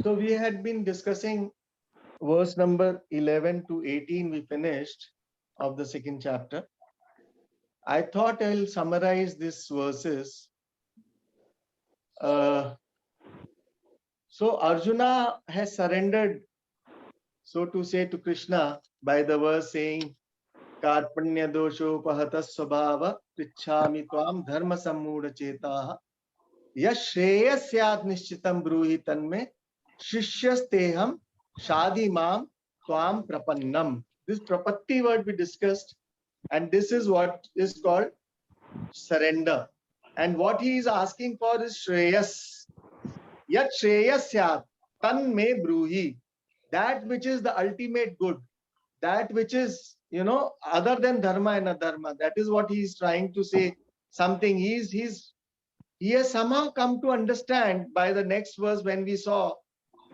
So we had been discussing verse number 11 to 18. We finished of the second chapter. I thought I'll summarize these verses. So Arjuna has surrendered, so to say, to Krishna by the verse saying, Karpanya dosho pahatas svabhava prichhami tvam dharma sammuda chetaha yash shreyasyat nishchitam bruhi tanme shishyasteham shadi mam tvam prapannam. This prapatti word we discussed, and this is what is called surrender. And what he is asking for is shreyas. Yat shreyasyat tan me bruhi. That which is the ultimate good, that which is, other than dharma and adharma. That is what he is trying to say. Something he has somehow come to understand by the next verse when we saw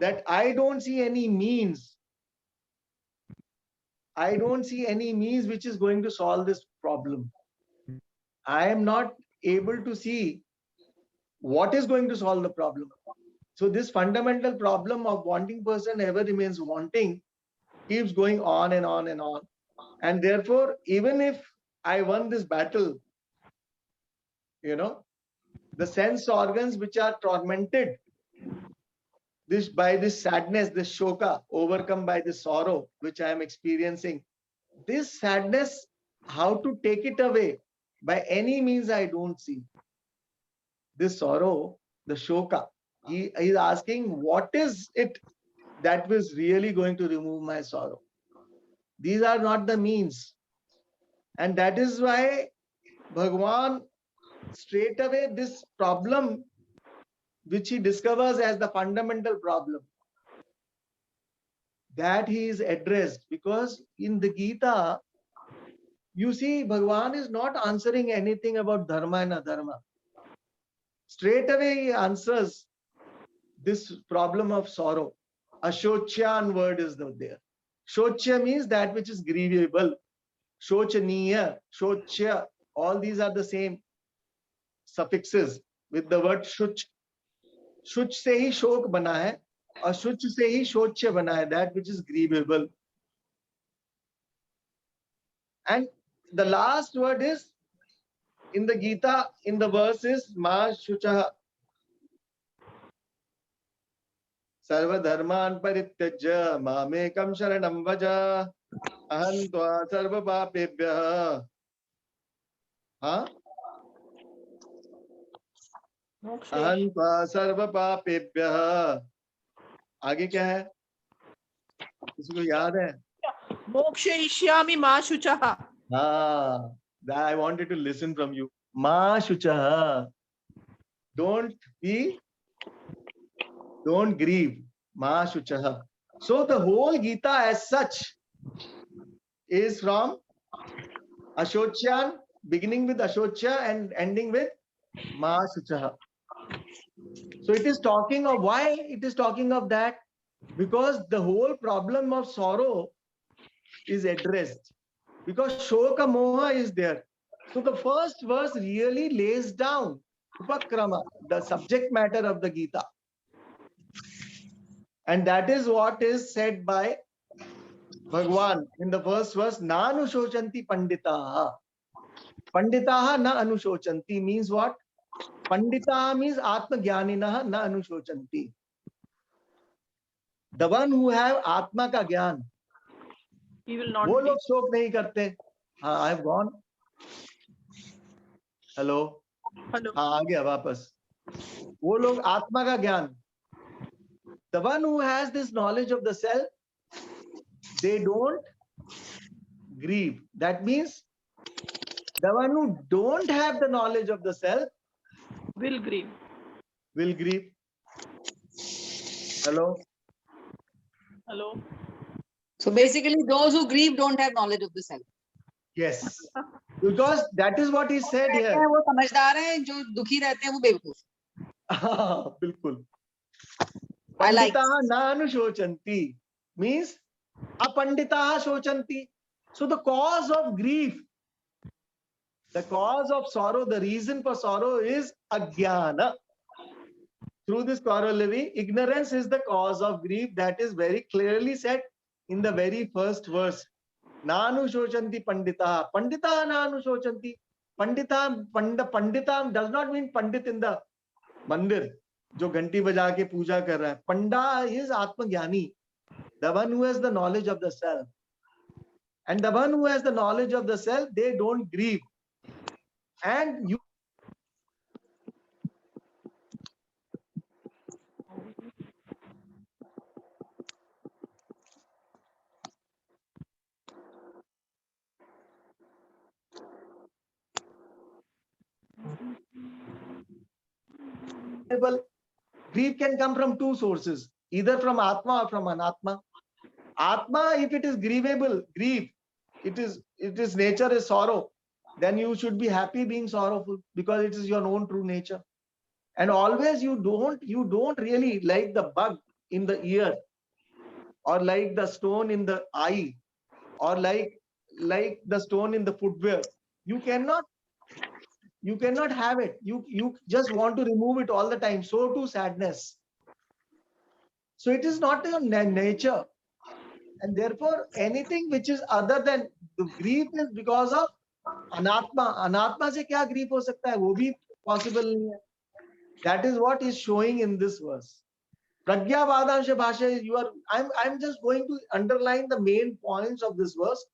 that I don't see any means. I don't see any means which is going to solve this problem. I am not able to see what is going to solve the problem. So this fundamental problem of wanting person ever remains wanting, keeps going on and on and on. And therefore, even if I won this battle, the sense organs which are tormented by this sadness, this shoka, overcome by this sorrow which I am experiencing, this sadness, how to take it away by any means I don't see. This sorrow, the shoka, he is asking, what is it that was really going to remove my sorrow? These are not the means. And that is why Bhagwan, straight away, this problem which he discovers as the fundamental problem, that he is addressed, because in the Gita, you see, Bhagwan is not answering anything about dharma and adharma. Straight away he answers this problem of sorrow. Ashochan word is there. Shocha means that which is grievable. Shochaniya, shocha, all these are the same suffixes with the word shuch. Shuch se hi shok bana hai, और शुच से ही शोच्य बना है, that which is grievable. And the last word is in the Gita, in the verse is ma shucha. Sarva dharman parityajya mamekam sharanam vaja aham tva sarva papebhyah. aham tva sarva papebhyah. आगे क्या है, किसी को याद है? मोक्षयिष्यामि मा शुचः. I wanted to listen from you. Ma shuchah. Don't grieve. Ma shuchah. So the whole Gita as such is from Ashocyan, beginning with Ashocya and ending with Ma shuchah. So it is talking of, why it is talking of that? Because the whole problem of sorrow is addressed. Because shoka moha is there. So the first verse really lays down upakrama, the subject matter of the Gita. And that is what is said by Bhagwan in the first verse, na anushocanti panditaha. Panditaha na anushocanti means what? Panditaha means atma jnaninaha na anushocanti. The one who have atma ka jnan, he will not. वो लोग शोक नहीं करते. हाँ, I have gone. Hello. हाँ, आ गया वापस. वो लोग आत्मा का ज्ञान. The one who has this knowledge of the self, they don't grieve. That means the one who don't have the knowledge of the self will grieve. Will grieve. Hello. Hello. So basically, those who grieve don't have knowledge of the self. Yes, because that is what he said here. वो समझदार हैं, जो दुखी रहते हैं वो बेवकूफ. बिल्कुल. I like. Panditaha na anushocanti means apanditaha shocanti. So the cause of grief, the cause of sorrow, the reason for sorrow is ajnana. through this corollary, ignorance is the cause of grief. That is very clearly said in the very first verse. Nanu shochanti pandita. Pandita nanu shochanti. Pandita does not mean pandit in the mandir, जो घंटी बजा के पूजा कर रहा है. Panda is Atmagyani, the one who has the knowledge of the self. And the one who has the knowledge of the self, they don't grieve. And you grief can come from two sources, either from Atma or from Anatma. Atma, if it is grievable, grief, it is nature is sorrow, then you should be happy being sorrowful because it is your own true nature. And always you don't really like the bug in the ear, or like the stone in the eye, or like the stone in the footwear. You cannot have it. You just want to remove it all the time. So too sadness. So it is not your nature. And therefore, anything which is other than the grief is because of anatma. Anatma se kya grief ho sakta hai? Wo bhi possible nahi hai. That is what is showing in this verse. Pragya Vadansha Bhasha, I'm just going to underline the main points of this verse.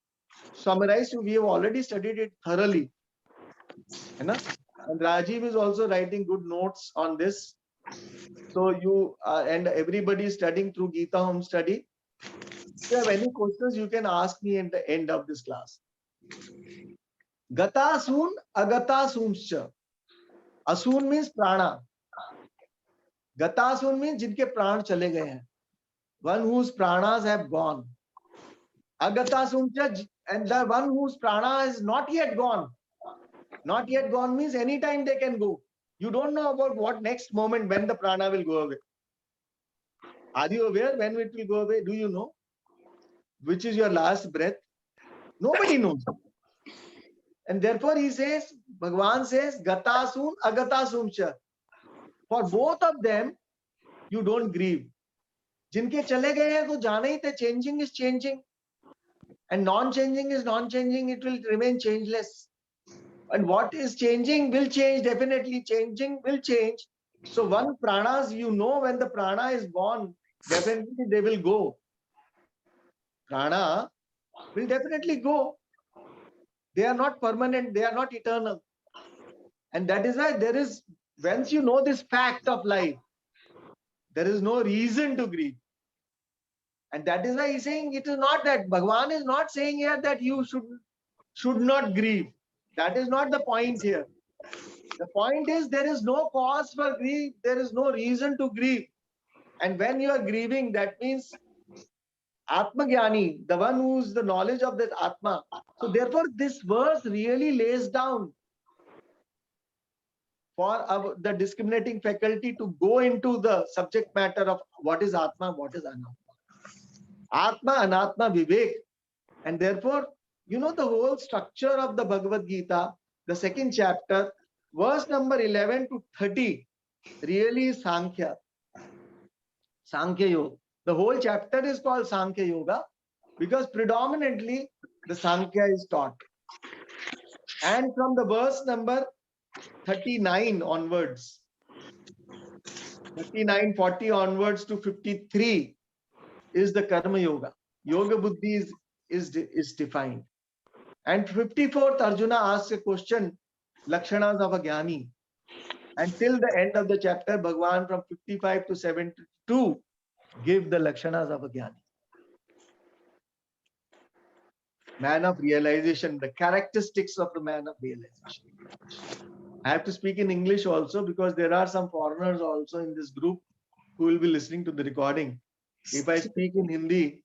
Summarized, we have already studied it thoroughly. And Rajiv is also writing good notes on this. So you and everybody is studying through Gita Home Study. If you have any questions, you can ask me at the end of this class. Gata soon, agata soonscha. Asoon means prana. Gata soon means jinke pran chale gaye hain. One whose pranas have gone. Agata soonscha, and the one whose prana is not yet gone. Not yet gone means anytime they can go. You don't know about what next moment when the prana will go away. Are you aware when it will go away? Do you know? Which is your last breath? Nobody knows. And therefore he says, Bhagavan says, Gata soon, agata soomcha. For both of them, you don't grieve. Jinke chale gaye hain, to jana hi the changing is changing. And non-changing is non-changing, it will remain changeless. And what is changing will change, definitely changing will change. So one pranas, you know, when the prana is gone, definitely they will go. Prana will definitely go. They are not permanent, they are not eternal. And that is why there is, once you know this fact of life, there is no reason to grieve. And that is why he's saying it is not that, Bhagavan is not saying here that you should not grieve. That is not the point here. The point is there is no cause for grief, there is no reason to grieve. And when you are grieving, that means Atmagyani, the one who's the knowledge of that Atma. So therefore, this verse really lays down for the discriminating faculty to go into the subject matter of what is Atma, what is Anatma. Atma, Anatma, Vivek. And therefore, you know the whole structure of the Bhagavad Gita, the second chapter, verse number 11 to 30, really is Sankhya. Sankhya Yoga. The whole chapter is called Sankhya Yoga because predominantly the Sankhya is taught. And from the verse number 39 onwards, 39, 40 onwards to 53 is the Karma Yoga. Yoga Buddhi is defined. And 54th Arjuna asks a question, Lakshanas of a Jnani. Until the end of the chapter, Bhagavan from 55 to 72 give the Lakshanas of a Jnani. Man of realization, the characteristics of the man of realization. I have to speak in English also because there are some foreigners also in this group who will be listening to the recording. If I speak in Hindi,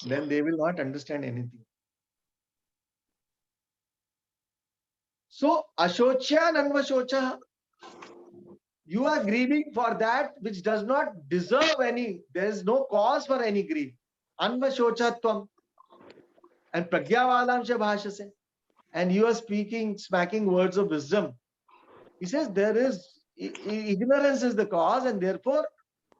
then they will not understand anything. So, Ashocha Nanvashocha, you are grieving for that which does not deserve any, there is no cause for any grief. Anvashochatvam. And Pragyavalamsha Bhashase. And you are speaking, smacking words of wisdom. He says there is Ignorance is the cause, and therefore,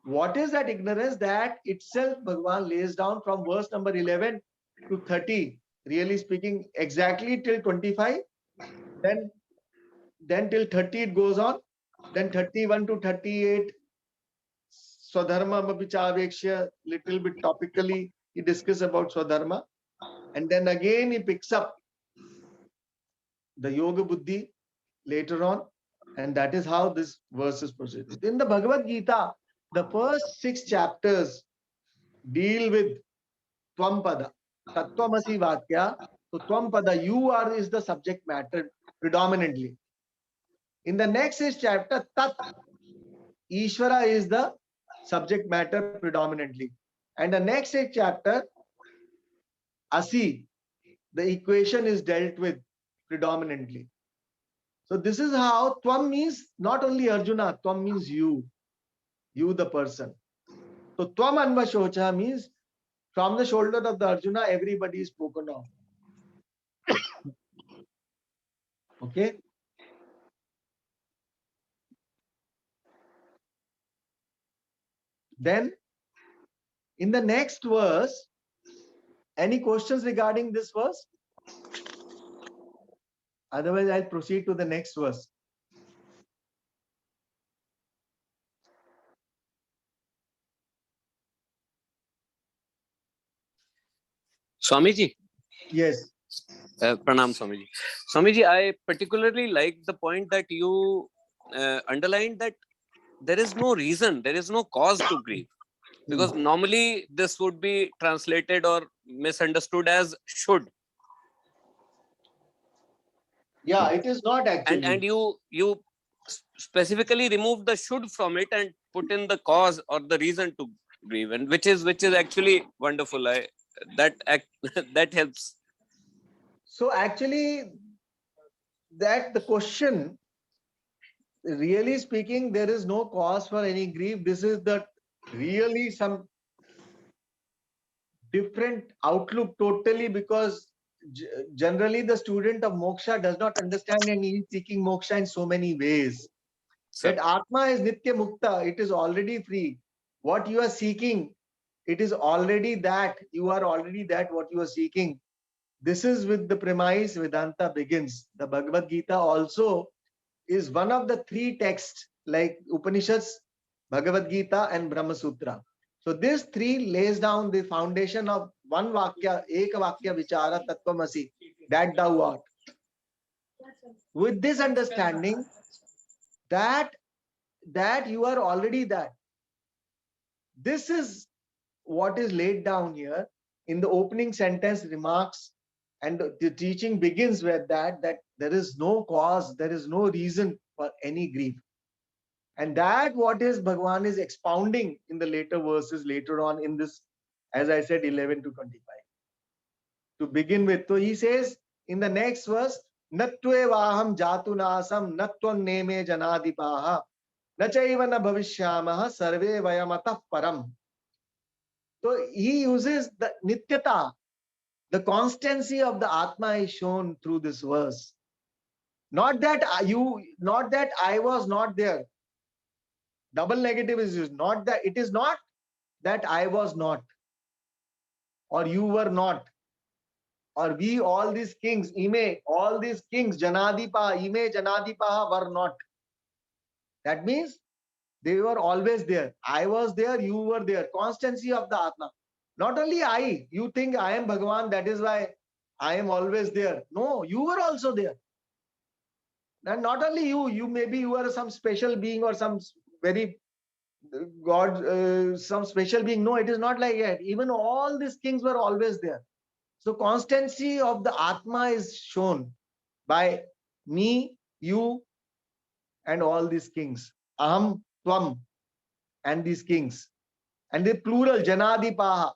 what is that ignorance? That itself Bhagavan lays down from verse number 11 to 30, really speaking, exactly till 25, then till 30 it goes on, then 31 to 38, Swadharma Mabichavekshya, little bit topically, he discusses about Swadharma, and then again he picks up the Yoga Buddhi later on, and that is how this verse is proceeded. In the Bhagavad Gita, the first 6 chapters deal with Twampada, Tattvamasi Vakya. So Twampada, you are, is the subject matter predominantly. In the next 6 chapter, Tat, Ishvara is the subject matter predominantly. And the next 6 chapter, Asi, the equation is dealt with predominantly. So this is how Tvam means not only Arjuna, Tvam means you the person. So Tvam Anvashocha means from the shoulder of the Arjuna, everybody is spoken of. Okay. Then in the next verse, any questions regarding this verse? Otherwise, I'll proceed to the next verse. Swamiji. Yes. Pranam Swamiji. Swamiji, I particularly like the point that you underlined, that there is no reason, there is no cause to grieve. Because normally this would be translated or misunderstood as should. Yeah, it is not actually. And you specifically remove the should from it and put in the cause or the reason to grieve, and which is actually wonderful. That helps. So actually, that the question, really speaking, there is no cause for any grief. This is the really some different outlook totally, because generally the student of moksha does not understand and he is seeking moksha in so many ways. That Atma is Nitya Mukta, it is already free. What you are seeking, it is already that, you are already that what you are seeking. This is with the premise Vedanta begins. The Bhagavad Gita also is one of the 3 texts like Upanishads, Bhagavad Gita and Brahma Sutra. So this 3 lays down the foundation of one Vakya, Eka Vakya Vichara Tattvamasi, that thou art. With this understanding that you are already that. This is what is laid down here in the opening sentence remarks, and the teaching begins with that there is no cause, there is no reason for any grief. And that what is Bhagavan is expounding in the later verses later on in this, as I said, 11 to 25. To begin with, so he says in the next verse, Nattve vaham jatunasam nattvam neme janadipaha nachaiva na bhavishyamaha sarve vayamatah param. So he uses the nityata, the constancy of the Atma is shown through this verse. Not that I was not there. Double negative is used. Not that, it is not that I was not, or you were not, or we, all these kings, all these kings, Janadipa, Janadipa were not. That means they were always there. I was there, you were there. Constancy of the Atma. Not only I, you think I am Bhagavan, that is why I am always there. No, you were also there. And not only you maybe you are some special being or some very God, some special being. No, it is not like that. Even all these kings were always there. So constancy of the Atma is shown by me, you, and all these kings. Aham, Tvam, and these kings. And the plural, Janadipaha.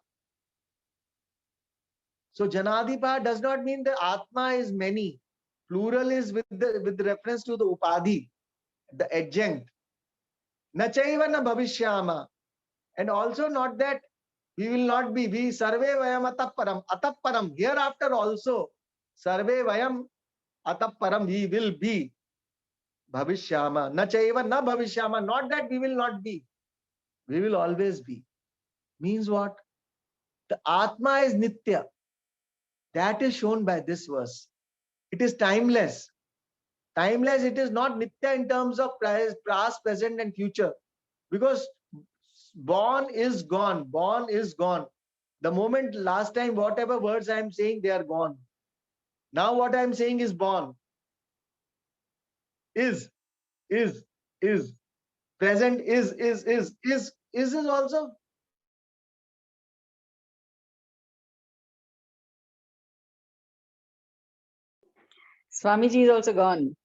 So Janadipaha does not mean the Atma is many. Plural is with reference to the Upadhi, the adjunct. Nachaiva na bhavishyama. And also not that we will not be, we sarve vayam atapparam, atapparam, hereafter also, sarve vayam atapparam, we will be. bhavishyama, na chaiva na bhavishyama. Not that we will not be, we will always be. Means what? The Atma is Nitya. That is shown by this verse. It is timeless. Timeless, it is not Nitya in terms of past, present, and future. Because born is gone. Born is gone. The moment last time, whatever words I am saying, they are gone. Now what I am saying is born. Is. Present is also. Swamiji is also gone.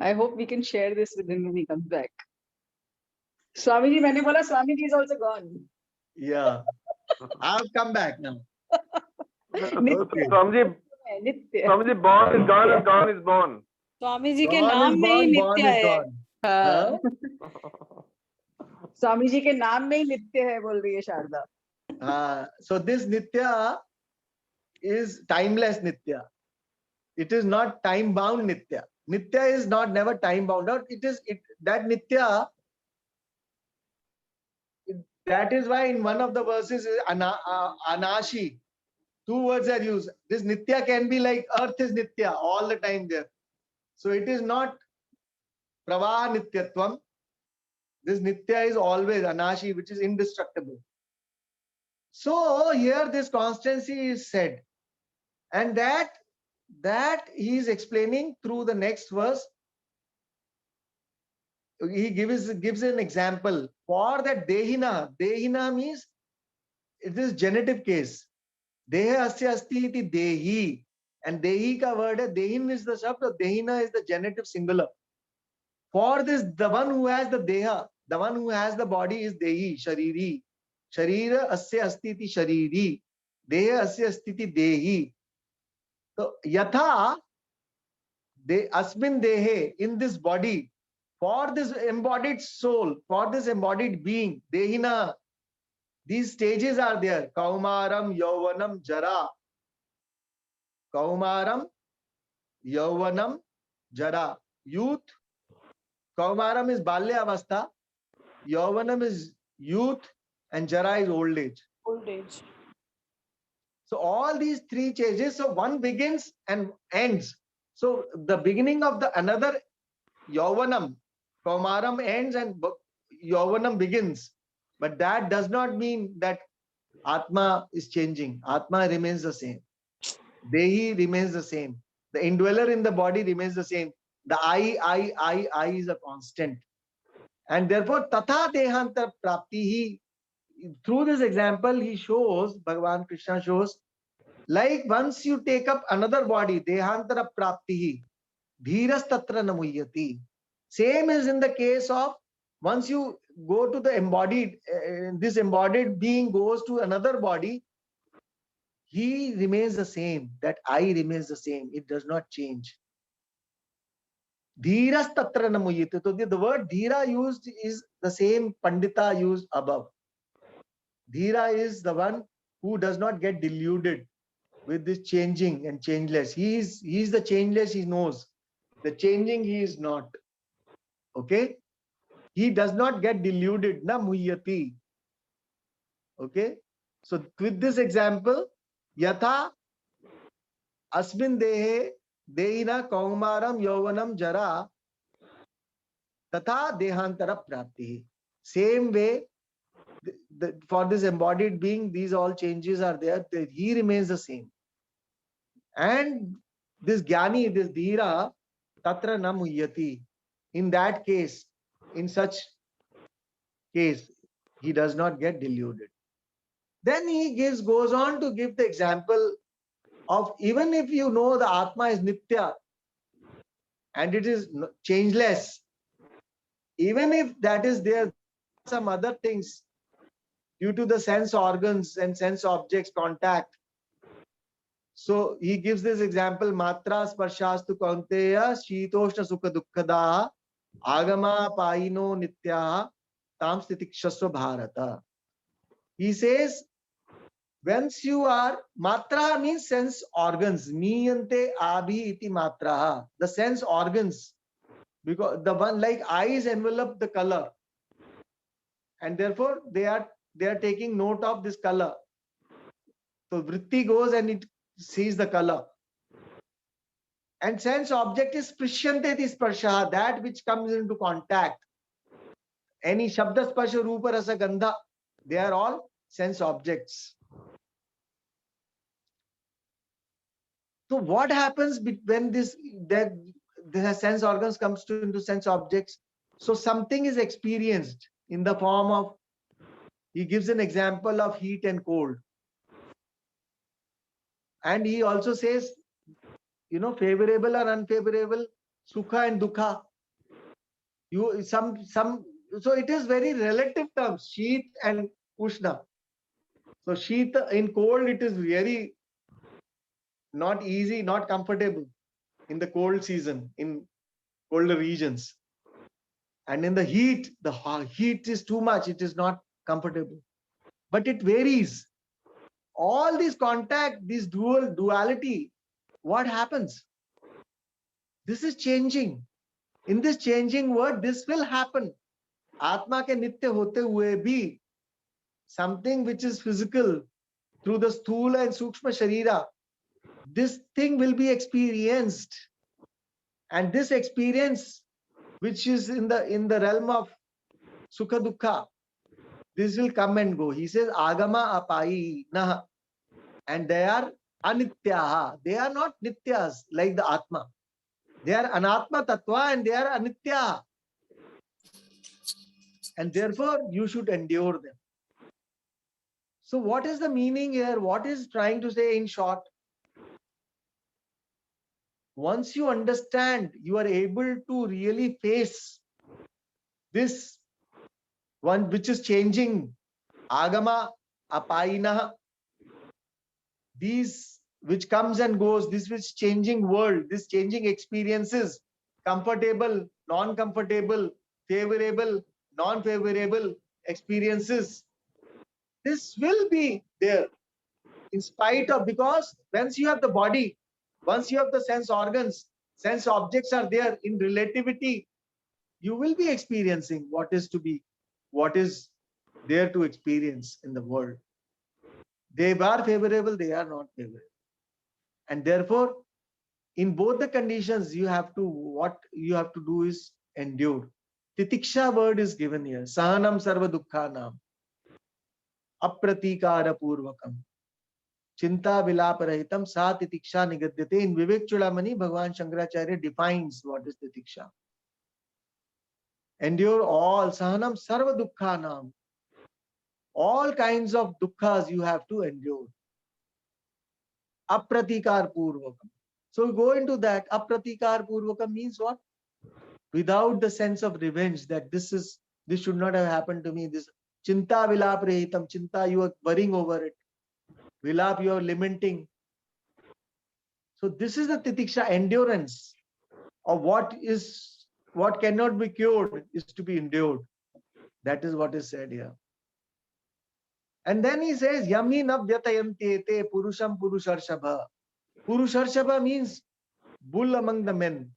I hope we can share this with him when he comes back. Swamiji, मैंने बोला Swamiji is also gone. Yeah. I'll come back now. नित्य Swamiji, है, नित्य. Swamiji, born is gone and gone is born. Swami ji के Born नाम is में ही born, born नित्य is है. gone. हाँ. स्वामी जी के नाम में ही नित्य है बोल रही है Sharda. So this Nitya is timeless Nitya. It is not time bound Nitya. Nitya is not never time bound. That Nitya. That is why in one of the verses, Anashi, 2 words are used. This Nitya can be like earth is Nitya all the time there. So it is not Pravaha Nityatvam. This Nitya is always Anashi, which is indestructible. So here this constancy is said. And that he is explaining through the next verse. He gives an example for that Dehina. Dehina means it is genitive case. Deha asya asti iti Dehi. And Dehi ka word hai, Dehin is the shabd, Dehina is the genitive singular. For this, the one who has the Deha, the one who has the body is Dehi, Shariri. Sharira asya asti iti Shariri. Deha asya asti iti Dehi. So, Yatha, Asmin Dehe, in this body, for this embodied soul, for this embodied being, Dehina, these stages are there. Kaumaram, Yauvanam, Jara. Kaumaram, Yauvanam, Jara. Youth. Kaumaram is Balya Avastha. Yauvanam is youth. And Jara is old age. Old age. So all these 3 changes. So one begins and ends. So the beginning of the another Yauvanam, Kaumaram ends and Yauvanam begins. But that does not mean that Atma is changing. Atma remains the same. Dehi remains the same. The indweller in the body remains the same. The I is a constant. And therefore, Tatha Dehanta Prapti, through this example, he shows, Bhagavan Krishna shows, like once you take up another body, Dehantara Prapti, Dhiras Tatra Namuyati. Same is in the case of once you go to the embodied, this embodied being goes to another body, he remains the same. That I remains the same. It does not change. Dhiras Tatra Namuyati. So the word Dhira used is the same Pandita used above. Dhira is the one who does not get deluded with this changing and changeless. He is the changeless, he knows. The changing, he is not. Okay? He does not get deluded. Na muyati. Okay? So with this example, Yatha Asmin Dehe Deina Kaumaram Yauvanam Jara Tatha Dehantara Prapti. Same way, for this embodied being, these all changes are there. He remains the same. And this Jnani, this Dhira, Tatra na muyati. In that case, in such case, he does not get deluded. Then he goes on to give the example of even if you know the Atma is Nitya and it is changeless, even if that is there, some other things due to the sense organs and sense objects contact. So he gives this example, Matra Sparshastu Kaunteya Shitoshna Sukha Dukkhada Agama Paino Nitya Tam Stitikshasva Bharata. He says Once you are, matra means sense organs. Miyante abhi iti matra. The sense organs. Because the one like eyes envelop the color. And therefore they are taking note of this color. So vritti goes and it sees the color. And sense object is prishyante iti sparsha, that which comes into contact. Any shabda sparsha rupa rasa gandha, they are all sense objects. So what happens when the sense organs comes into sense objects? So something is experienced in the form of, he gives an example of heat and cold. And he also says, favorable or unfavorable, sukha and dukha. So it is very relative terms, sheet and ushna. So sheet in cold, it is very not easy, not comfortable in the cold season, in colder regions. And in the heat is too much, it is not comfortable. But it varies. All these contact, this duality, what happens? This is changing. In this changing world, this will happen. Atma ke nitya hote hue bhi, something which is physical through the sthula and sukshma sharira, this thing will be experienced. And this experience, which is in the realm of sukha dukkha, this will come and go. He says agama apai nah, and they are anityaha. They are not nityas like the atma. They are anatma tattva and they are anitya. And therefore you should endure them. So what is the meaning here? What is trying to say in short? Once you understand, you are able to really face this one which is changing, agama apaina, these which comes and goes, this which changing world, this changing experiences, comfortable, non-comfortable, favorable, non-favorable experiences, this will be there in spite of, because once you have the body, once you have the sense organs, sense objects are there in relativity, you will be experiencing what is there to experience in the world. They are favorable, they are not favorable. And therefore, in both the conditions, what you have to do is endure. Titiksha word is given here. Sahanam sarva dukkhanam. Apratikara purvakam. Chinta vilaparahitam sa titiksha nigadyate. In Vivek Chudamani, Bhagavan Shankaracharya defines what is titiksha. Endure all, sahanam sarva dukkhanam. All kinds of dukkhas you have to endure. Apratikar purvakam. So we go into that. Apratikar purvakam means what? Without the sense of revenge, that this should not have happened to me. This chinta vilaprahitam. Chinta, you are worrying over it. Vilap, you are lamenting. So this is the titiksha, endurance of what cannot be cured is to be endured. That is what is said here. And then he says, Yami navyatayantete purusham purusharshabha. Purusharshabha means bull among the men,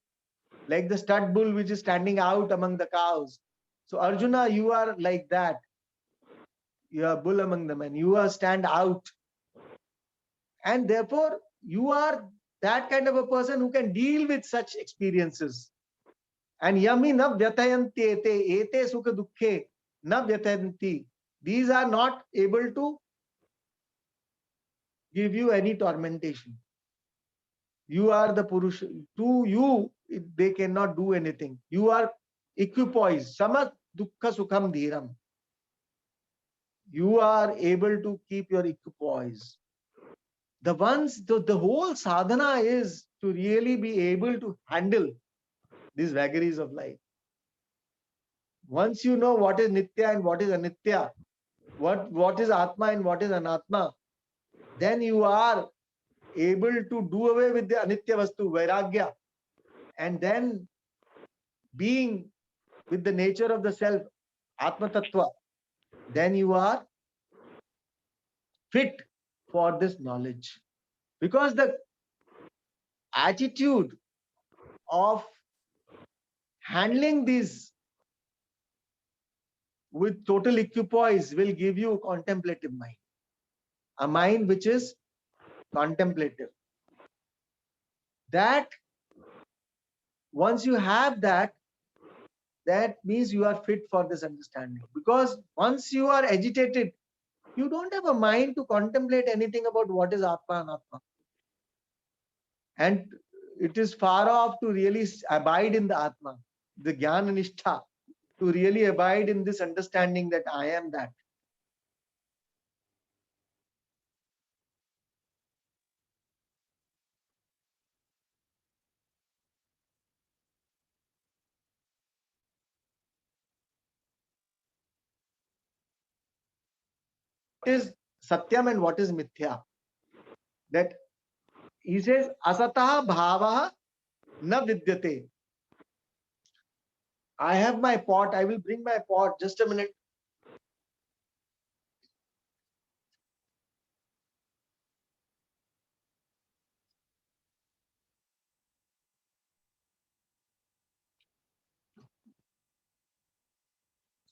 like the stud bull which is standing out among the cows. So Arjuna, you are like that. You are bull among the men. You are stand out. And therefore, you are that kind of a person who can deal with such experiences. And yami na vyatayanti ete sukha dukkhe na vyatayanti. These are not able to give you any tormentation. You are the Purusha. To you, they cannot do anything. You are equipoised. Sama dukkha sukham dhiram. You are able to keep your equipoise. The whole sadhana is to really be able to handle these vagaries of life. Once you know what is nitya and what is anitya, what is atma and what is anatma, then you are able to do away with the anitya vastu, vairagya, and then being with the nature of the self, atma tattva, then you are fit for this knowledge. Because the attitude of handling these with total equipoise will give you a contemplative mind, a mind which is contemplative. That once you have that, that means you are fit for this understanding. Because once you are agitated, you don't have a mind to contemplate anything about what is Atma and Atma. And it is far off to really abide in the Atma, the Jnana Nishtha, to really abide in this understanding that I am that. What is Satyam and what is Mithya? That he says, Asataha bhavaha na vidyate. I have my pot, I will bring my pot, just a minute.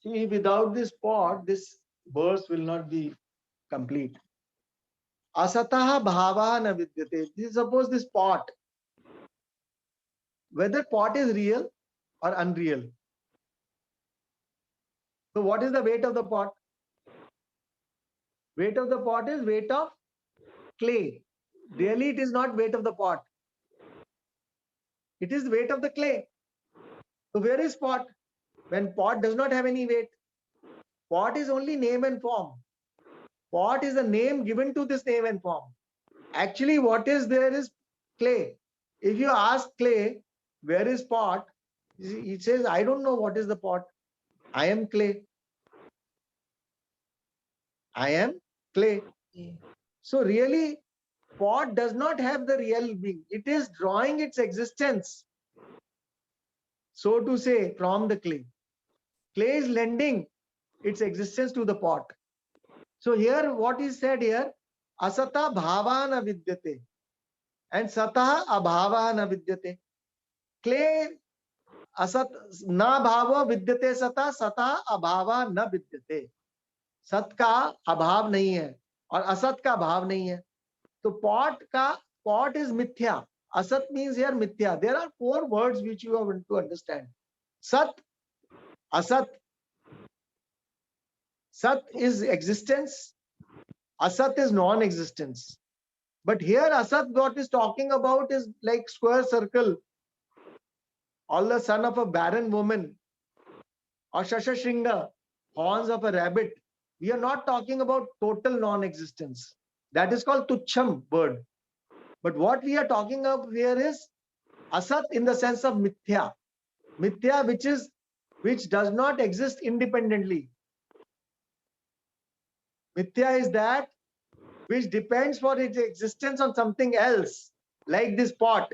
See, without this pot, this verse will not be complete. Asataha bhavaha na vidyate. Suppose this pot, whether pot is real or unreal. So what is the weight of the pot? Weight of the pot is weight of clay. Really, it is not weight of the pot. It is weight of the clay. So where is pot? When pot does not have any weight. Pot is only name and form. Pot is a name given to this name and form. Actually, what is there is clay. If you ask clay, where is pot? It says, I don't know what is the pot. I am clay. I am clay. So really, pot does not have the real being. It is drawing its existence, so to say, from the clay. Clay is lending its existence to the pot. So here, what is said here, asata bhava na vidyate and sataha abhava na vidyate. Clay असत ना भाव विद्यते सता सता अभाव न विद्यते. सत का अभाव नहीं है और असत का भाव नहीं है. तो pot is mithya. Asat means here mithya. There are 4 words which you have to understand. Sat, asat. Sat is existence. Asat is non-existence. But here asat, what is talking about is like square circle, or the son of a barren woman, or Shashashringa, horns of a rabbit. We are not talking about total non-existence. That is called tucham word. But what we are talking of here is asat in the sense of mithya. Mithya which does not exist independently. Mithya is that which depends for its existence on something else, like this pot.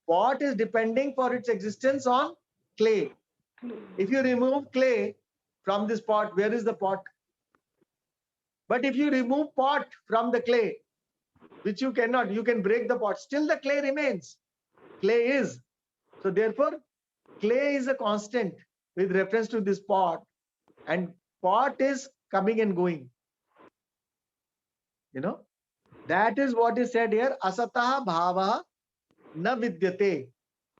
Pot is depending for its existence on clay. If you remove clay from this pot, where is the pot? But if you remove pot from the clay, which you cannot, you can break the pot, still the clay remains. Clay is. So therefore, clay is a constant with reference to this pot, and pot is coming and going. You know, that is what is said here, asataha bhavaha na vidyate.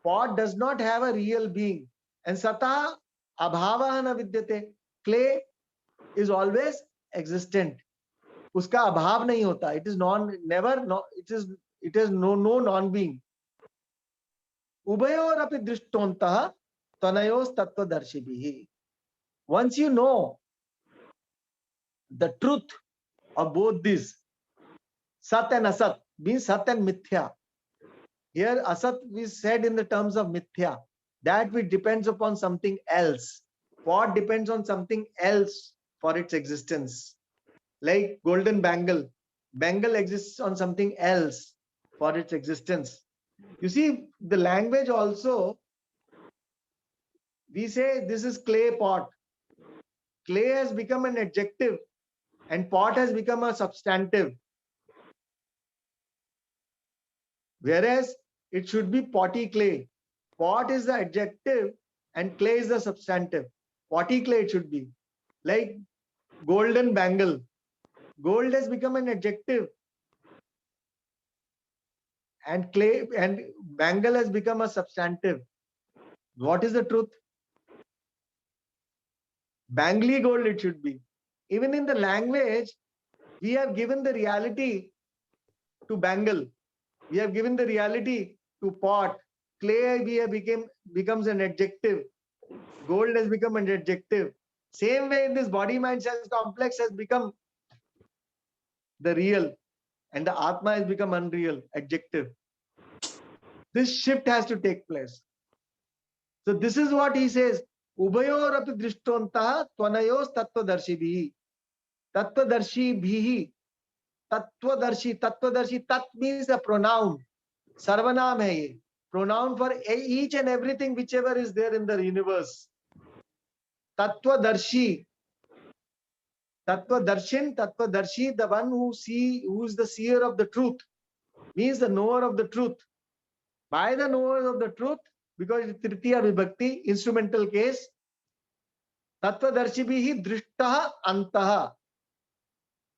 Pot does not have a real being. And sataha abhavaha na vidyate. Clay is always existent. Uska abhav nahi hota. It is it is no non-being. Ubayor api drishtontaha tanayos tattvadarshibhihi. Once you know the truth of both these, Sat and Asat, means Sat and Mithya. Here Asat is said in the terms of Mithya, that which depends upon something else. Pot depends on something else for its existence. Like golden bangle. Bangle exists on something else for its existence. You see, the language also, we say this is clay pot. Clay has become an adjective, and pot has become a substantive. Whereas it should be potty clay. Pot is the adjective and clay is the substantive. Potty clay it should be. Like golden bangle. Gold has become an adjective. And clay and bangle has become a substantive. What is the truth? Bangly gold it should be. Even in the language, we have given the reality to bangle. We have given the reality to pot. Clay becomes an adjective. Gold has become an adjective. Same way in this body mind sense complex has become the real, and the Atma has become unreal, adjective. This shift has to take place. So this is what he says. Ubayor api drishtontaha tvanayos tattvadarshibhihi. Tattvadarshibhihi. Tattvadarshi. Tat means a pronoun. Sarvanam hai ye. Pronoun for each and everything whichever is there in the universe. Tattvadarshi. Tattvadarshi, the one who is the seer of the truth, means the knower of the truth. By the knowers of the truth, because it's Tritiya Vibhakti, instrumental case, Tattvadarshibhihi drishtaha antaha.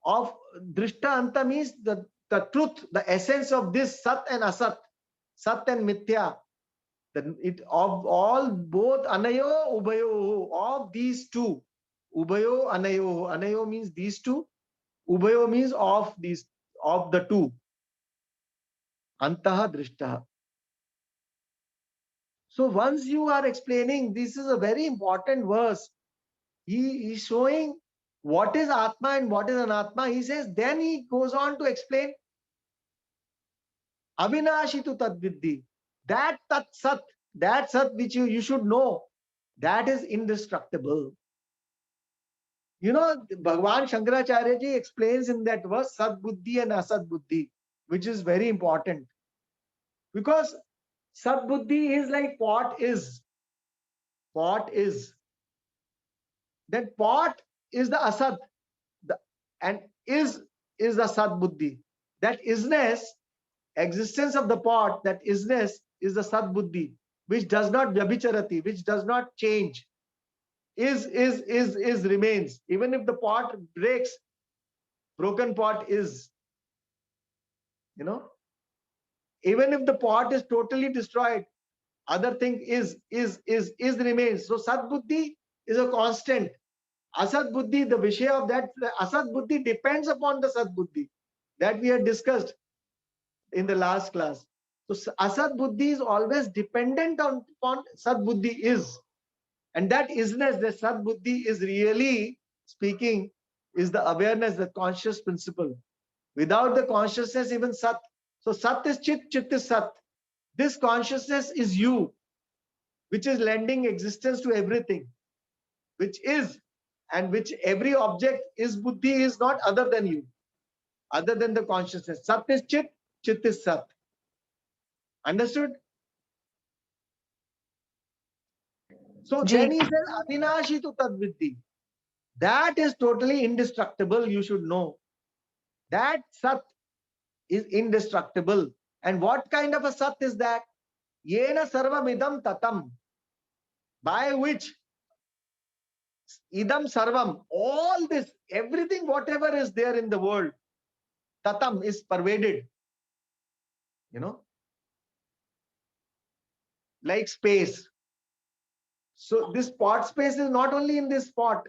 Of drishta anta means the truth, the essence of this Sat and Asat, Sat and Mithya. Of all, both Anayo, Ubayo, of these two. Ubayo, Anayo. Anayo means these two. Ubayo means of the two. Antaha drishtaha. So once you are explaining, this is a very important verse. He is showing what is Atma and what is Anatma. He says, then he goes on to explain Avinashitu Tadviddhi. That Tat Sat, that Sat which you should know, that is indestructible. You know, Bhagavan Shankaracharya ji explains in that verse Sat Buddhi and Asat Buddhi, which is very important. Because Sat Buddhi is like pot is. Pot is. That pot is the Asat. And is the Sat Buddhi. That isness, existence of the pot, that isness is the Sat Buddhi, which does not vyabhicharati, which does not change. Is remains. Even if the pot breaks, broken pot is. You know? Even if the pot is totally destroyed, other thing is remains. So Sat Buddhi is a constant. Asat Buddhi, the Vishaya of that, Asat Buddhi depends upon the Sat Buddhi that we had discussed in the last class. So Asat Buddhi is always dependent upon Sat Buddhi is. And that isness, the Sat Buddhi is really speaking, is the awareness, the conscious principle. Without the consciousness, even Sat. So Sat is Chit, Chit is Sat. This consciousness is you, which is lending existence to everything, which is, and which every object is Buddhi is not other than you, other than the consciousness. Sat is Chit, Chit is Sat. Understood? So then he says, Avinashi tu tadviddhi. That is totally indestructible, you should know. That Sat is indestructible. And what kind of a Sat is that? Yena sarvamidam tatam. By which idam sarvam, all this, everything, whatever is there in the world, tatam is pervaded. You know? Like space. So this pot space is not only in this pot.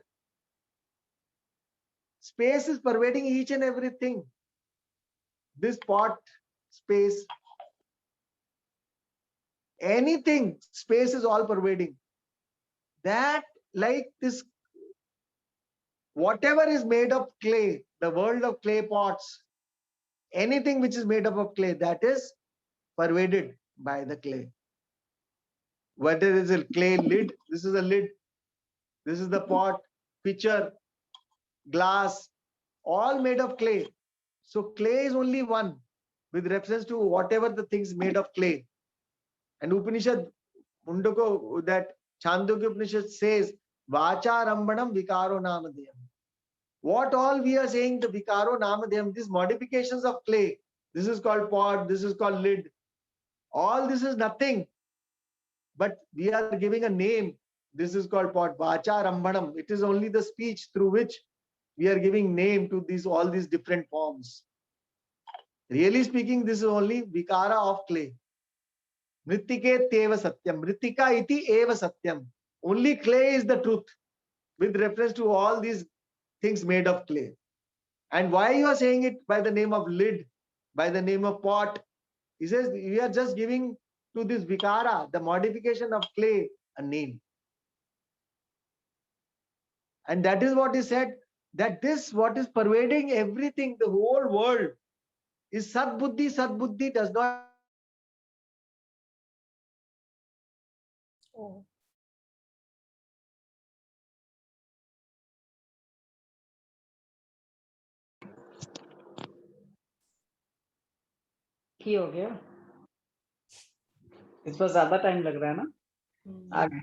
Space is pervading each and everything. This pot space, anything, space is all pervading. That, like this, whatever is made of clay, the world of clay pots, anything which is made up of clay, that is pervaded by the clay. Whether it is a clay lid, this is a lid, this is the pot, pitcher, glass, all made of clay. So clay is only one with reference to whatever the things made of clay. And Upanishad, Mundaka, that Chandogya Upanishad says, Vacha Rambanam Vikaro Namadeyam. What all we are saying, the vikaro namadhyam, these modifications of clay, this is called pot, this is called lid. All this is nothing, but we are giving a name. This is called pot. Vacha Rambhanam. It is only the speech through which we are giving name to these all these different forms. Really speaking, this is only vikara of clay. Mritike teva satyam. Mritika iti eva satyam. Only clay is the truth with reference to all these things made of clay. And why you are saying it by the name of lid, by the name of pot? He says we are just giving to this vikara, the modification of clay, a name. And that is what is said, that this, what is pervading everything, the whole world, is Sat Buddhi. Sat Buddhi does not. Oh. की हो गया इस पर ज्यादा time लग रहा है ना आगे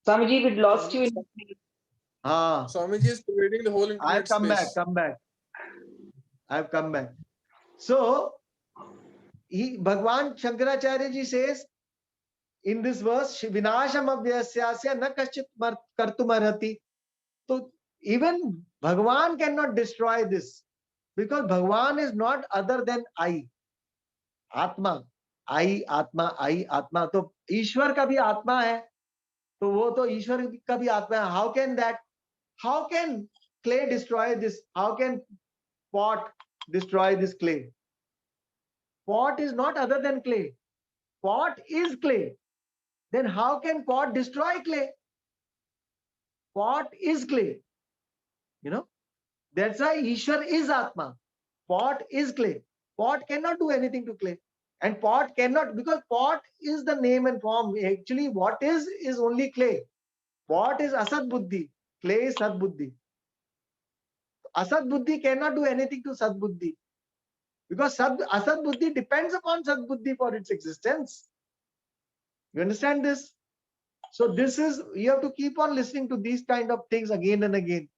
Swami ji we lost you in Swamiji is pervading the whole internet I've come space. back, come back. I've come back. So, Bhagwan Shankaracharya ji says in this verse, Vinasham Abhyasyasya na kaschit kartum arhati. So, even Bhagwan cannot destroy this, because Bhagwan is not other than I. Atma. I, Atma, I, Atma. तो ईश्वर का भी आत्मा है, तो वो तो ईश्वर का भी आत्मा है. How can that? How can clay destroy this? How can pot destroy this clay? Pot is not other than clay. Pot is clay. Then how can pot destroy clay? Pot is clay. You know, that's why Ishwar is Atma. Pot is clay. Pot cannot do anything to clay. And pot cannot, because pot is the name and form. Actually, what is only clay. Pot is Asat Buddhi. Clay is Sat Buddhi. Asat Buddhi cannot do anything to Sat Buddhi, because Asat Buddhi depends upon Sat Buddhi for its existence. You understand this? So this is, you have to keep on listening to these kind of things again and again.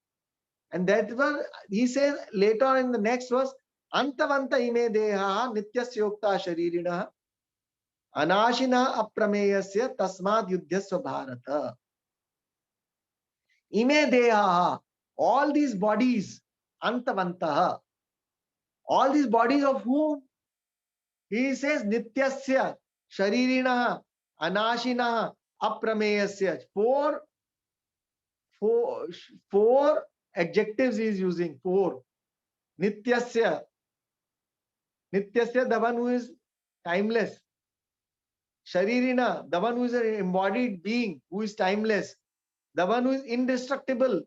And that's what he says later on in the next verse, Antavanta ime deha nityasya yokta sharirina anashina aprameyasya tasmad yudhyasva bharata. Ime deha, all these bodies, Antavantaha, all these bodies of whom? He says nityasya sharirina anashina aprameyasya. Four adjectives he is using. Four. Nityasya. Nityasya, the one who is timeless. Sharirina, the one who is an embodied being, who is timeless. The one who is indestructible.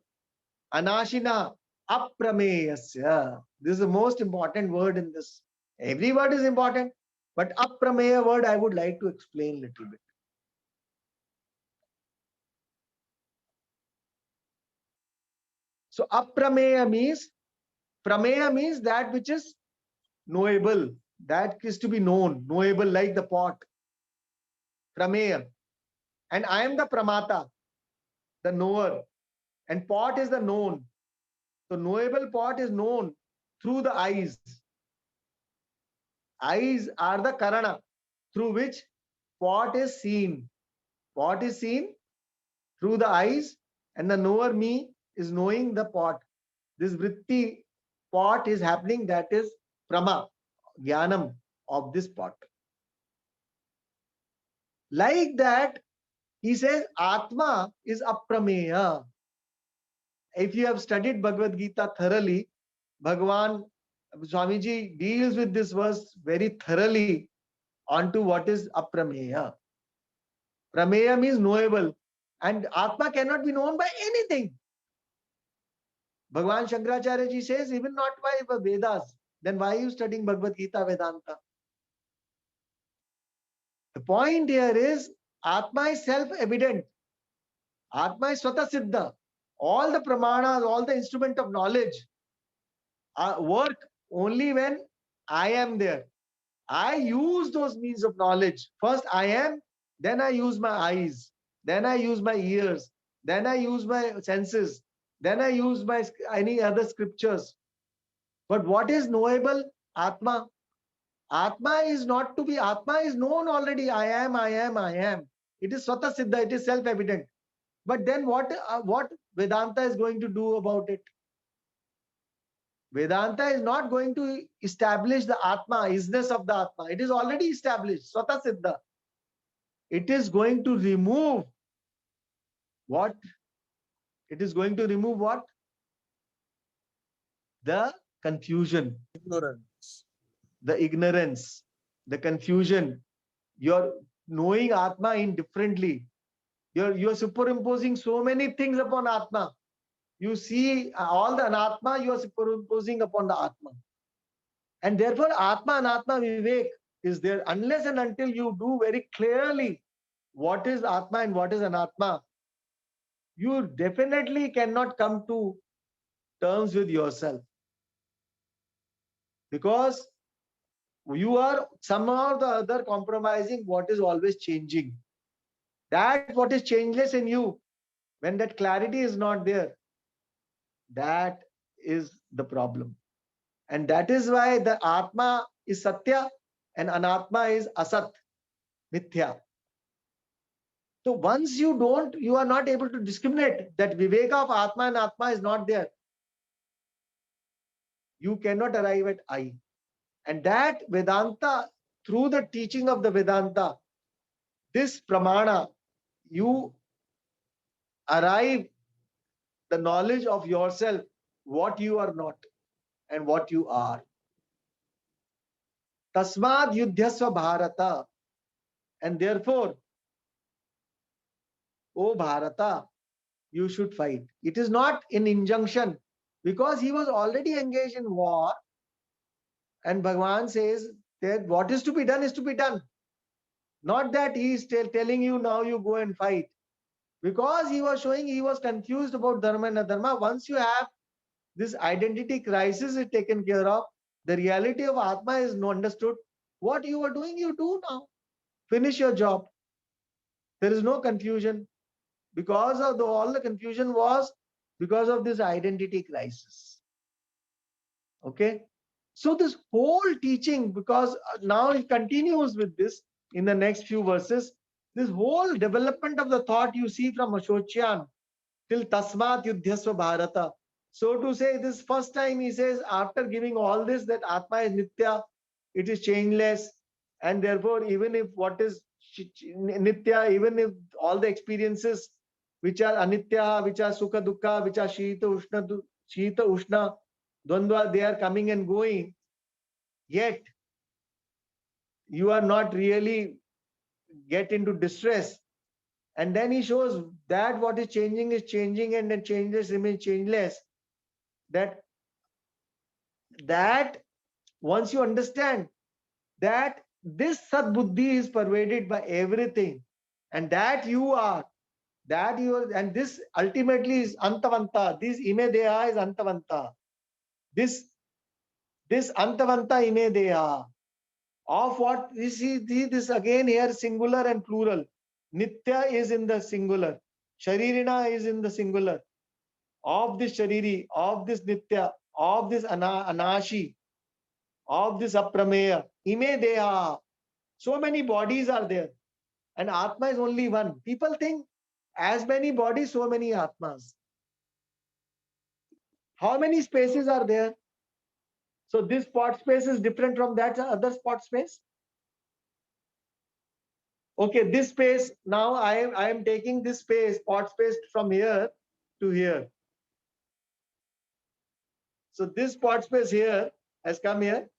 Anashina, aprameyasya. This is the most important word in this. Every word is important, but aprameya word I would like to explain a little bit. So aprameya means that which is knowable, that is to be known, knowable, like the pot. Prameya. And I am the pramata, the knower. And pot is the known. So knowable pot is known through the eyes. Eyes are the karana through which pot is seen. Pot is seen through the eyes, and the knower, me, is knowing the pot. This vritti pot is happening, that is prama, jnanam of this pot. Like that, he says Atma is aprameya. If you have studied Bhagavad Gita thoroughly, Bhagavan Swamiji deals with this verse very thoroughly onto what is aprameya. Prameya means knowable, and Atma cannot be known by anything. Bhagavan Shankaracharya ji says, even not by the Vedas. Then why are you studying Bhagavad Gita Vedanta? The point here is, Atma is self-evident. Atma is Swata Siddha. All the pramanas, all the instrument of knowledge work only when I am there. I use those means of knowledge. First I am, then I use my eyes, then I use my ears, then I use my senses, Then I use my any other scriptures. But what is knowable? Atma. Atma is not to be, Atma is known already. I am, I am, I am. It is Swata Siddha, it is self-evident. But then what Vedanta is going to do about it? Vedanta is not going to establish the Atma, isness of the Atma. It is already established, Swata Siddha. It is going to remove what? It is going to remove what? The confusion, Ignorance. the ignorance, the confusion. You're knowing Atma indifferently. You're superimposing so many things upon Atma. You see all the Anatma, you are superimposing upon the Atma. And therefore, Atma Anatma Vivek is there. Unless and until you do very clearly what is Atma and what is Anatma, you definitely cannot come to terms with yourself. Because you are somehow or the other compromising what is always changing. That what is changeless in you, when that clarity is not there, that is the problem. And that is why the Atma is Satya and Anatma is Asat, Mithya. So once you are not able to discriminate, that Viveka of Atma and Atma is not there, you cannot arrive at I. And that Vedanta, through the teaching of the Vedanta, this Pramana, you arrive the knowledge of yourself, what you are not and what you are. Tasmad Yudhyasva Bharata. And therefore, O Bharata, you should fight. It is not an injunction, because he was already engaged in war. And Bhagavan says that what is to be done is to be done. Not that he is telling you now you go and fight. Because he was showing he was confused about dharma and adharma. Once you have this identity crisis is taken care of, the reality of Atma is understood. What you are doing, you do now. Finish your job. There is no confusion. Because of all the confusion was because of this identity crisis. Okay. So this whole teaching, because now it continues with this in the next few verses, this whole development of the thought you see from Ashocyan till Tasmat Yudhyasva Bharata. So to say, this first time he says, after giving all this, that Atma is Nitya, it is changeless, and therefore even if what is Nitya, even if all the experiences which are Anitya, which are Sukha Dukkha, which are Shita Ushna, Dvandva, they are coming and going, yet you are not really get into distress. And then he shows that what is changing and then changeless remains changeless. That once you understand that this Sat Buddhi is pervaded by everything, and that you are, and this ultimately is Antavanta. This Ime Deha is Antavanta. This Antavanta Ime Deha. Of what we see this again here, singular and plural. Nitya is in the singular. Sharirina is in the singular. Of this Shariri, of this Nitya, of this Anashi, of this Aprameya, Ime Deha. So many bodies are there. And Atma is only one. People think as many bodies, so many Atmas. How many spaces are there? So this spot space is different from that other spot space. Okay, this space, now I am taking this space, spot space from here to here. So this spot space here has come here.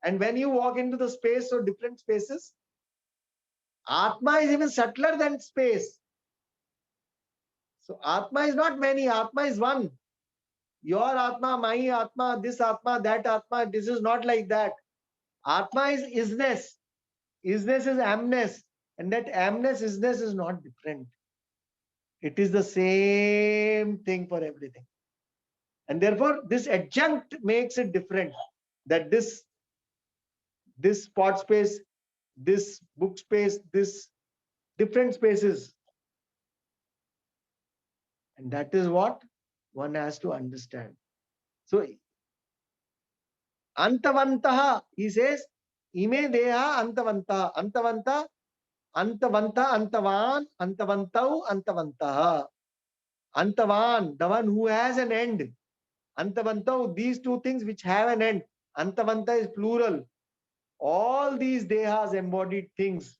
And when you walk into the space, so different spaces, Atma is even subtler than space. So Atma is not many, Atma is one. Your Atma, my Atma, this Atma, that Atma, this is not like that. Atma is isness. Isness is amness. And that amness, isness is not different. It is the same thing for everything. And therefore, this adjunct makes it different. That this spot space, this book space, this different spaces. And that is what one has to understand. So, Antavantaha, he says, Ime Deha Antavanta, Antavanta, Antavanta, Antavan, Antavantau, Antavantaha. Antavan, the one who has an end. Antavantau, these two things which have an end. Antavanta is plural. All these dehas, embodied things,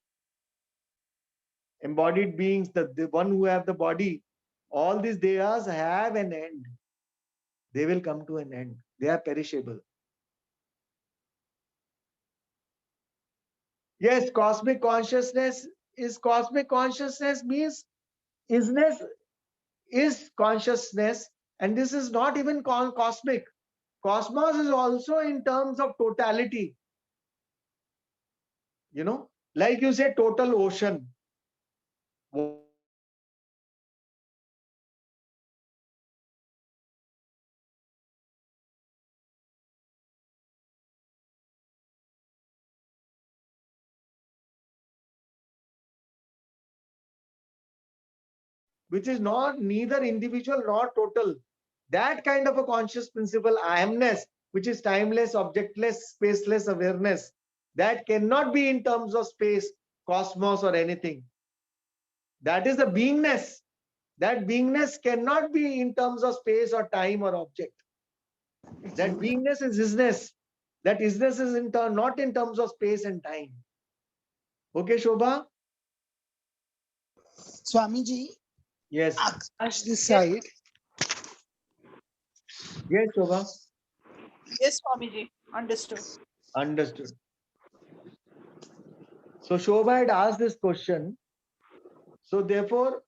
embodied beings, the one who have the body, all these dehas have an end. They will come to an end. They are perishable. Yes, cosmic consciousness means isness is consciousness, and this is not even cosmic. Cosmos is also in terms of totality. You know, like you say, total ocean. Which is not neither individual nor total. That kind of a conscious principle, I amness, which is timeless, objectless, spaceless awareness, that cannot be in terms of space, cosmos, or anything. That is the beingness. That beingness cannot be in terms of space or time or object. That beingness is isness. That isness is not in terms of space and time. Okay, Shobha? Swamiji, Yes. Akash this side. Yes, Shobha. Yes, Swamiji. Understood. Understood. So Shobha had asked this question. So therefore,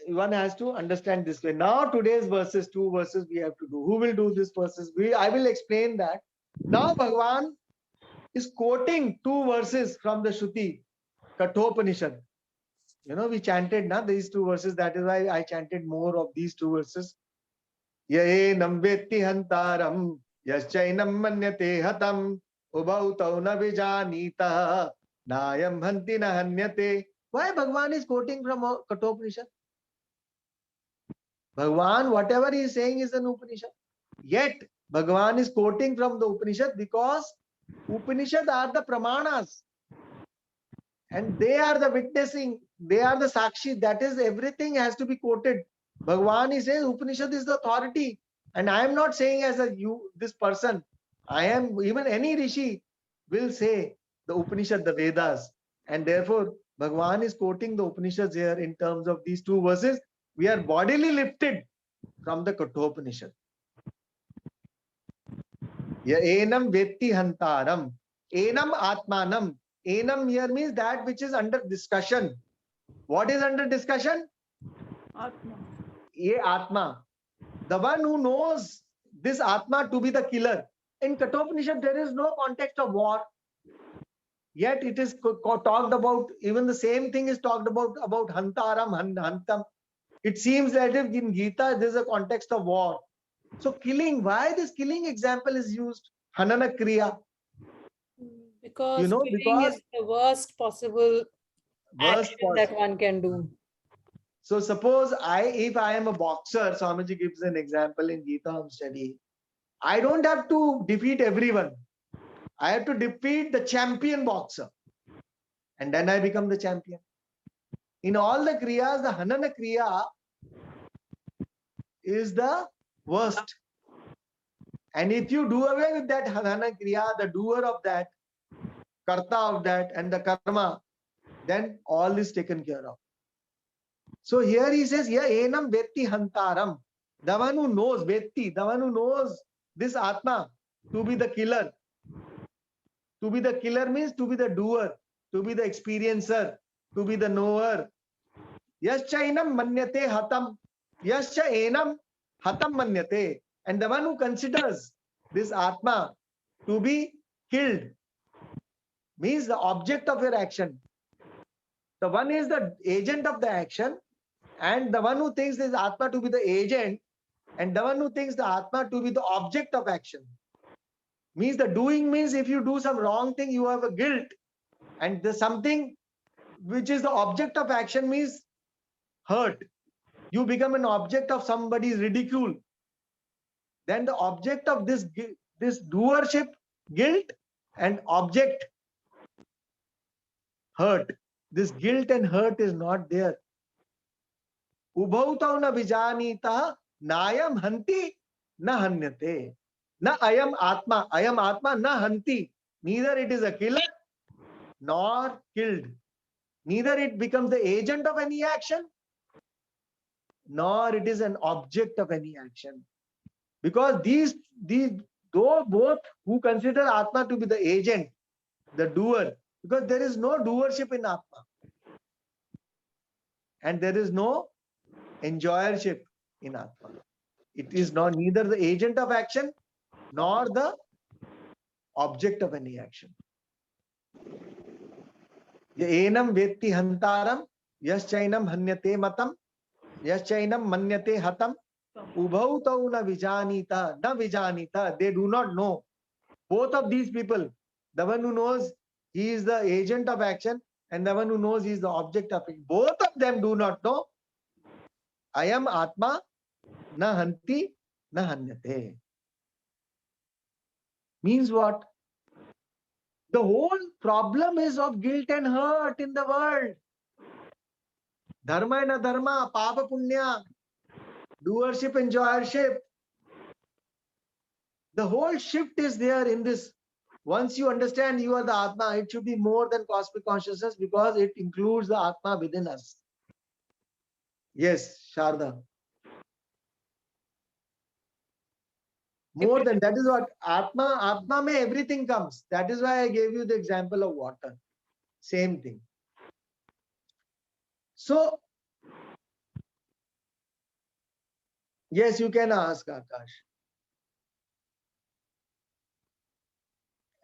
one has to understand this way. Now today's verses, 2 verses we have to do. Who will do this verses? I will explain that. Now Bhagavan is quoting 2 verses from the Shruti, Kathopanishad. You know, we chanted these 2 verses. That is why I chanted more of these 2 verses. Yaenam vetti hantaram yaschainam manyate hatam ubau tau na vijanita nayam hanti na hanyate. Why Bhagavan is quoting from Kathopanishad? Bhagavan, whatever he is saying is an Upanishad. Yet Bhagavan is quoting from the Upanishad because Upanishad are the pramanas. And they are the witnessing, they are the sakshi. That is, everything has to be quoted. Bhagavan, he says, Upanishad is the authority. And I am not saying as this person. I am, even any rishi will say the Upanishad, the Vedas. And therefore, Bhagavan is quoting the Upanishads here in terms of these 2 verses. We are bodily lifted from the Kathopanishad. Ya enam vetti hantaram. Enam atmanam. Enam here means that which is under discussion. What is under discussion? Atma. Ye Atma. The one who knows this Atma to be the killer. In Kathopanishad, there is no context of war. Yet it is talked about, even the same thing is talked about Hantaram, Hantam. It seems that if in Gita, there is a context of war. So killing, why this killing example is used? Hanana Kriya. Because You know, killing because is the worst possible action that one can do. So suppose if I am a boxer, Swamiji gives an example in Gita study. I don't have to defeat everyone. I have to defeat the champion boxer. And then I become the champion. In all the kriyas, the Hanana Kriya is the worst. And if you do away with that Hanana Kriya, the doer of that, karta of that, and the karma, then all is taken care of. So here he says, yeah, enam vetti hantaram. The one who knows, vetti, the one who knows this Atma to be the killer. To be the killer means to be the doer, to be the experiencer, to be the knower. Yascha enam manyate hatam. Yascha enam hatam manyate. And the one who considers this Atma to be killed means the object of your action. The one is the agent of the action, and the one who thinks this Atma to be the agent, and the one who thinks the Atma to be the object of action. Means the doing means if you do some wrong thing, you have a guilt. And the something which is the object of action means hurt. you become an object of somebody's ridicule, then the object of this doership, guilt, and object, hurt. This guilt and hurt is not there. Ubhautau na vijanita nayam hanti na hanyate. Na ayam atma na hanti. Neither it is a killer nor killed. Neither it becomes the agent of any action, nor it is an object of any action. Because though both who consider Atma to be the agent, the doer, because there is no doership in Atma. And there is no enjoyership in Atma. It is not neither the agent of action nor the object of any action. Enam vetti hantaram yaschainam hanyate matam yaschainam manyate hatam ubhautau na vijanita. They do not know. Both of these people, the one who knows he is the agent of action and the one who knows he is the object of it, both of them do not know. I am Atma na hanti na hanyate. Means what? The whole problem is of guilt and hurt in the world. Dharma and adharma, papa punya, doership and enjoyership. The whole shift is there in this. Once you understand you are the Atma, it should be more than cosmic consciousness because it includes the Atma within us. Yes, Sharda. More than that is what Atma mein everything comes. That is why I gave you the example of water. Same thing. So, yes, you can ask, Akash.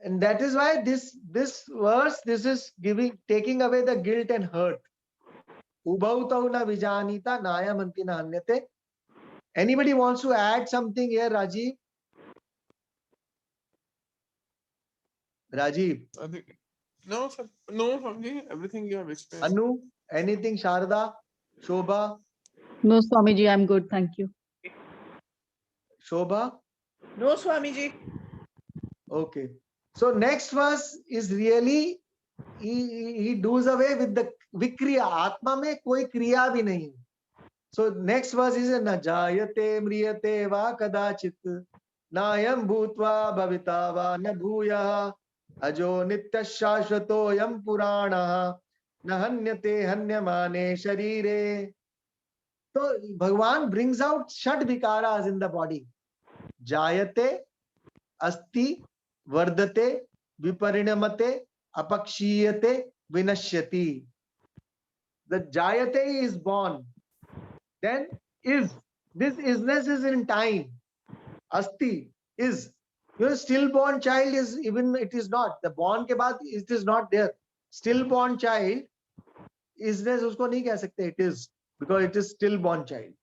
And that is why this verse, this is taking away the guilt and hurt. Ubhautau na vijanita nayamanti na hanyate. Anybody wants to add something here, Rajiv? Rajiv. I think, no, Swamiji, everything you have explained. Anu, anything? Sharda, Shobha, No, Swamiji, I'm good. Thank you. Shobha. No, Swamiji. Okay. So next verse is really he does away with the vikriya. Atma mein koi kriya bhi nahi. So next verse is na jayate mriyate va kadachit nayam bhutva bhavita va na bhuya ajo nitya shashvato yam purana na hanyate hanyamane sharire. So Bhagavan brings out shad vikaras in the body. Jayate, asti, vardate, viparinamate, apakshiyate, vinashyati. The jayate is born. Then is. This isness is in time. Asti is. Your stillborn child is even, it is not. The born ke baad it is not there. Stillborn child, isness usko nahi keh sakte, it is. Because it is stillborn child.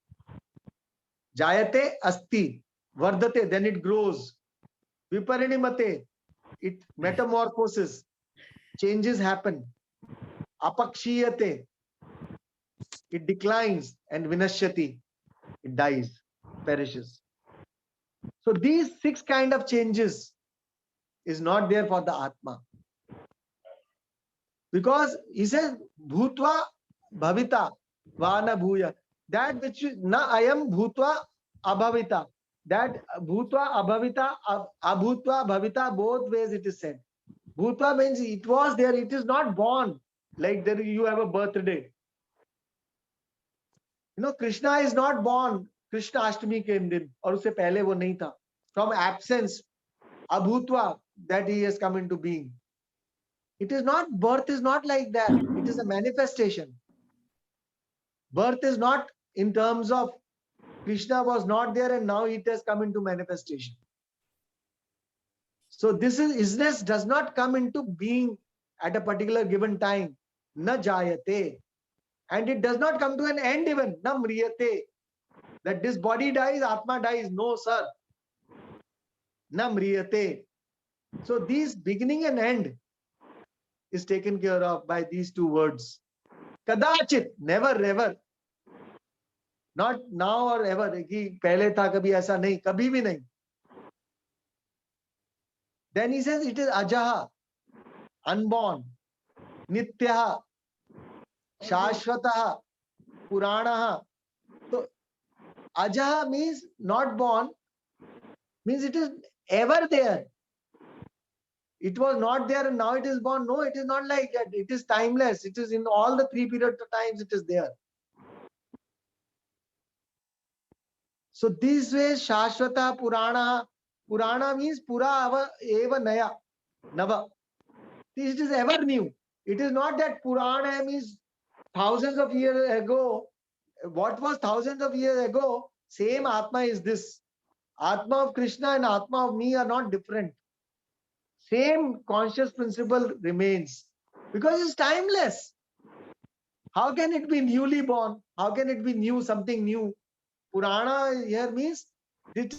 Jayate, asti. Vardate, then it grows. Viparinimate, it metamorphoses. Changes happen. Apakshiyate, it declines. And vinashyati, it dies, perishes. So these 6 kind of changes is not there for the Atma. Because he says, Bhutva bhavita vana bhuya. That which na ayam bhutva abhavita. That bhutva abhavita, abhutva bhavita, both ways it is said. Bhutva means it was there, it is not born. Like there you have a birthday. You know, Krishna is not born. Krishna Ashtami came in, or usse pehle wo nahi tha. From absence, abhutva, that he has come into being. It is not, birth is not like that. It is a manifestation. Birth is not in terms of Krishna was not there and now it has come into manifestation. So this isness does not come into being at a particular given time. Na jayate. And it does not come to an end even. Na mriyate. That this body dies, Atma dies. No, sir. Na mriyate. So these beginning and end is taken care of by these 2 words. Kadachit, never, ever. Not now or ever. कि पहले था कभी ऐसा नहीं, कभी भी नहीं. Then he says it is ajaha, unborn, nityaha, shashvataha, puranaha. So ajaha means not born, means it is ever there. It was not there and now it is born. No, it is not like that. It is timeless. It is in all the three periods of times it is there. So this way, Shashvata, Purana. Purana means Pura eva naya, Nava. This is ever new. It is not that Purana means thousands of years ago. What was thousands of years ago? Same Atma is this. Atma of Krishna and Atma of me are not different. Same conscious principle remains because it's timeless. How can it be newly born? How can it be new, something new? Purana here means it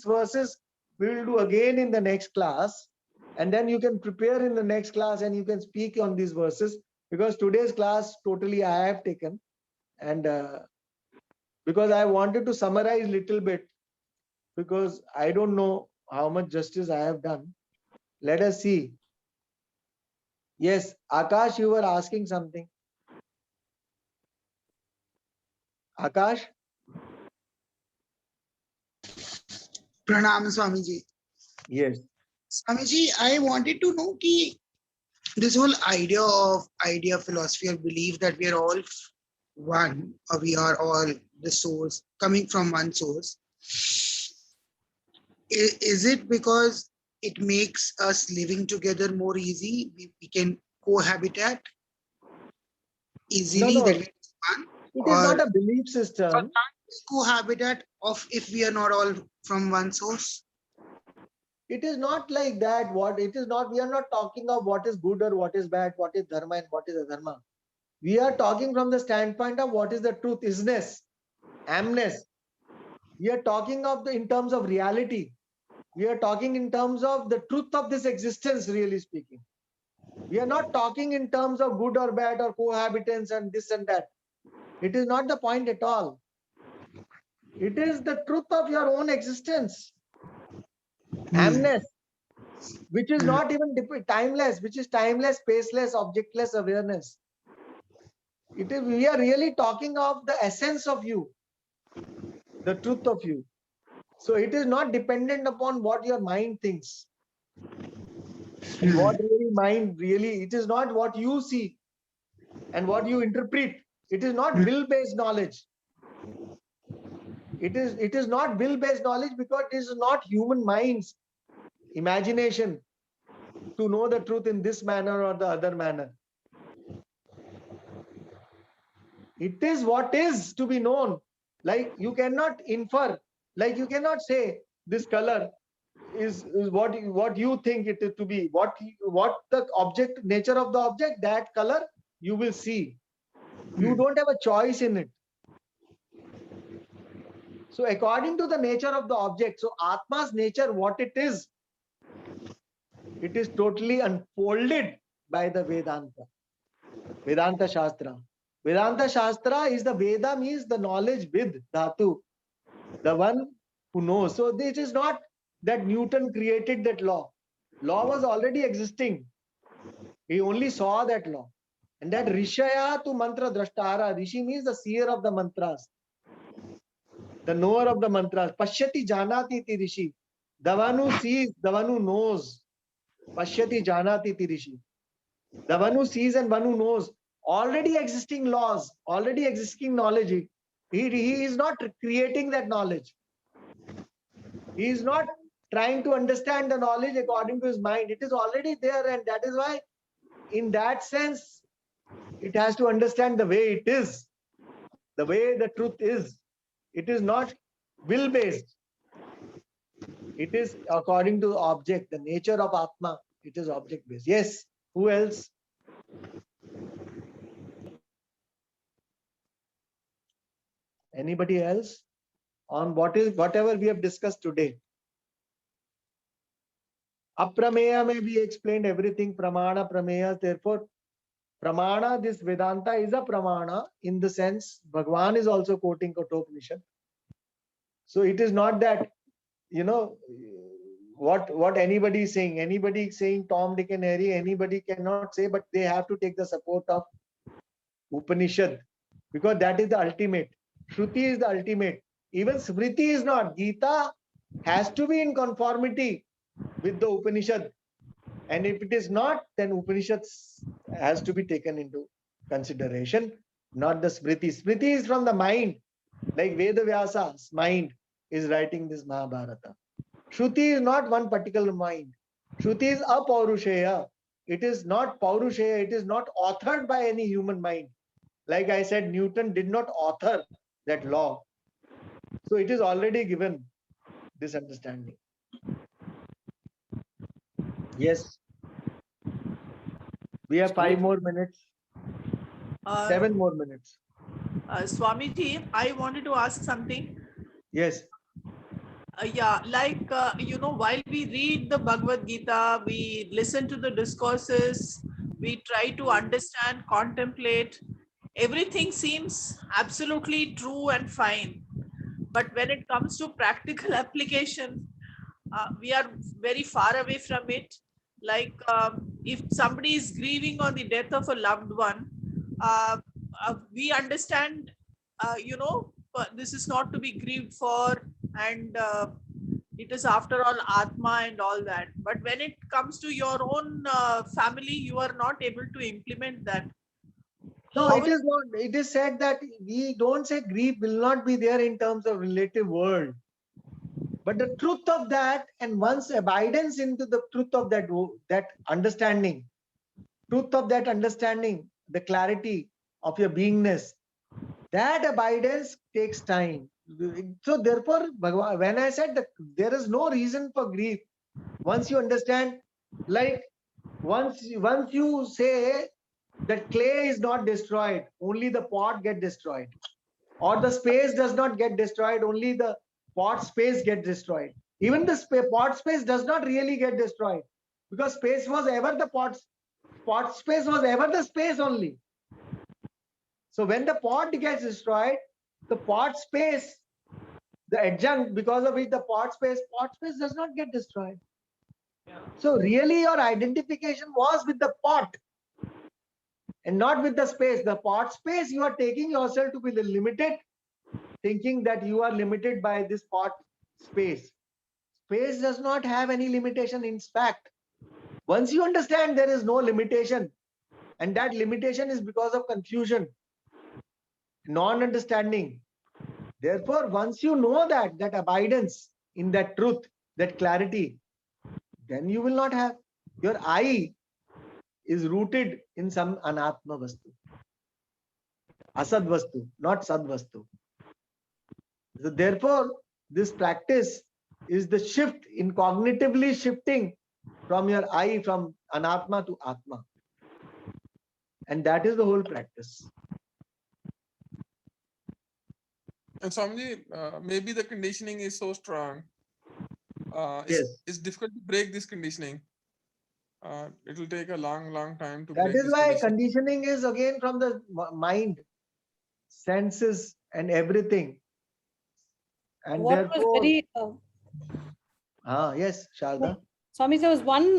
verses we will do again in the next class, and then you can prepare in the next class and you can speak on these verses, because today's class totally I have taken, and because I wanted to summarize little bit, because I don't know how much justice I have done. Let us see. Yes, Akash, you were asking something. Akash? Pranam Swamiji. Yes. Swamiji, I wanted to know ki this whole idea, philosophy, or belief that we are all one, or we are all the source coming from one source. Is it because it makes us living together more easy? We can cohabitate easily, No. that we are one, It is not or a belief system. cohabitate of if we are not all from one source? It is not like that. What it is not, we are not talking of what is good or what is bad, what is dharma and what is adharma. We are talking from the standpoint of what is the truth, isness, amness. We are talking of in terms of reality. We are talking in terms of the truth of this existence, really speaking. We are not talking in terms of good or bad or cohabitants and this and that. It is not the point at all. It is the truth of your own existence. Amness, which is not even timeless, which is timeless, spaceless, objectless awareness. It is, we are really talking of the essence of you, the truth of you. So it is not dependent upon what your mind thinks. And what really mind really, it is not what you see and what you interpret. It is not will-based knowledge. It is not will-based knowledge because it is not human mind's imagination to know the truth in this manner or the other manner. It is what is to be known. Like you cannot infer, like you cannot say this color is what you think it is to be. What the object, nature of the object, that color you will see. You don't have a choice in it. So according to the nature of the object, so Atma's nature, what it is totally unfolded by the Vedanta. Vedanta Shastra. Vedanta Shastra is the Veda, means the knowledge with Dhatu, the one who knows. So this is not that Newton created that law. Law was already existing. He only saw that law. And that Rishaya to Mantra Drashtara. Rishi means the seer of the mantras, the knower of the mantras. Pashyati Janati ti Rishi. The one who sees, the one who knows. Pashyati Janati ti Rishi. The one who sees and one who knows. Already existing laws, already existing knowledge. He is not creating that knowledge. He is not trying to understand the knowledge according to his mind. It is already there, and that is why, in that sense, it has to understand the way it is, the way the truth is. It is not will-based. It is according to the object, the nature of Atma. It is object-based. Yes. Who else? Anybody else on whatever we have discussed today? Aprameya may be explained everything, pramana, prameya. Therefore, pramana, this Vedanta is a pramana in the sense Bhagwan is also quoting Kathopanishad. So it is not that, what anybody is saying. Anybody saying Tom, Dick and Harry, anybody cannot say, but they have to take the support of Upanishad because that is the ultimate. Shruti is the ultimate. Even Smriti is not. Gita has to be in conformity with the Upanishad. And if it is not, then Upanishads has to be taken into consideration, not the Smriti. Smriti is from the mind, like Veda Vyasa's mind is writing this Mahabharata. Shruti is not one particular mind. Shruti is apaurushaya. It is not paurushaya. It is not authored by any human mind. Like I said, Newton did not author that law. So it is already given, this understanding. Yes. We have 5 more minutes, 7 more minutes. Swamiji, I wanted to ask something. Yes. While we read the Bhagavad Gita, we listen to the discourses, we try to understand, contemplate. Everything seems absolutely true and fine. But when it comes to practical application, we are very far away from it. Like if somebody is grieving on the death of a loved one, we understand, this is not to be grieved for, and it is after all Atma and all that. But when it comes to your own family, you are not able to implement that. No, How it is not. It is said that we don't say grief will not be there in terms of relative world. But the truth of that, and one's abidance into the truth of that understanding, the clarity of your beingness, that abidance takes time. So therefore, Bhagavan, when I said that there is no reason for grief, once you understand, like once you say that clay is not destroyed, only the pot get destroyed, or the space does not get destroyed, only the pot space get destroyed. Even the pot space does not really get destroyed, because space was ever the pot space was ever the space only. So when the pot gets destroyed, the pot space, the adjunct, because of which the pot space does not get destroyed. So really your identification was with the pot and not with the space. The pot space, you are taking yourself to be limited, thinking that you are limited by this pot space. Space does not have any limitation. In fact, once you understand there is no limitation, and that limitation is because of confusion, non-understanding. Therefore, once you know that abidance in that truth, that clarity, then you will not have, your I is rooted in some anatma vastu, asad vastu, not sad vastu. So therefore, this practice is the shift in cognitively shifting from your I, from anatma to atma. And that is the whole practice. And Swamiji, maybe the conditioning is so strong. Yes. It's difficult to break this conditioning. It will take a long time to That break is this why conditioning. conditioning is again from the mind, senses and everything. And What was therefore, very, yes, Sharda. Swami, there was one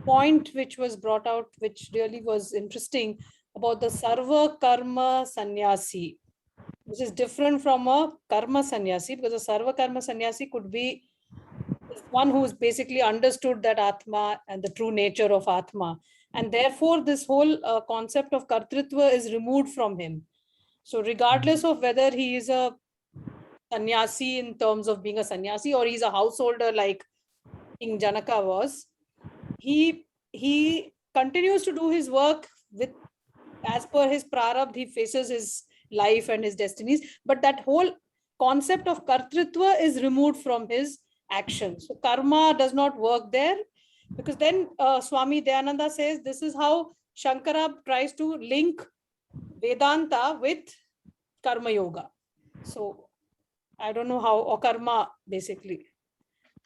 point which was brought out, which really was interesting, about the Sarva Karma Sannyasi, which is different from a Karma Sannyasi, because a Sarva Karma Sannyasi could be one who's basically understood that Atma and the true nature of Atma. And therefore, this whole concept of Kartritva is removed from him. So regardless of whether he is a sannyasi in terms of being a sannyasi, or he's a householder like King Janaka was, he continues to do his work with, as per his prarabdha, he faces his life and his destinies, but that whole concept of kartritva is removed from his actions. So karma does not work there, because then Swami Dayananda says this is how Shankara tries to link Vedanta with Karma Yoga. So I don't know how, or karma basically.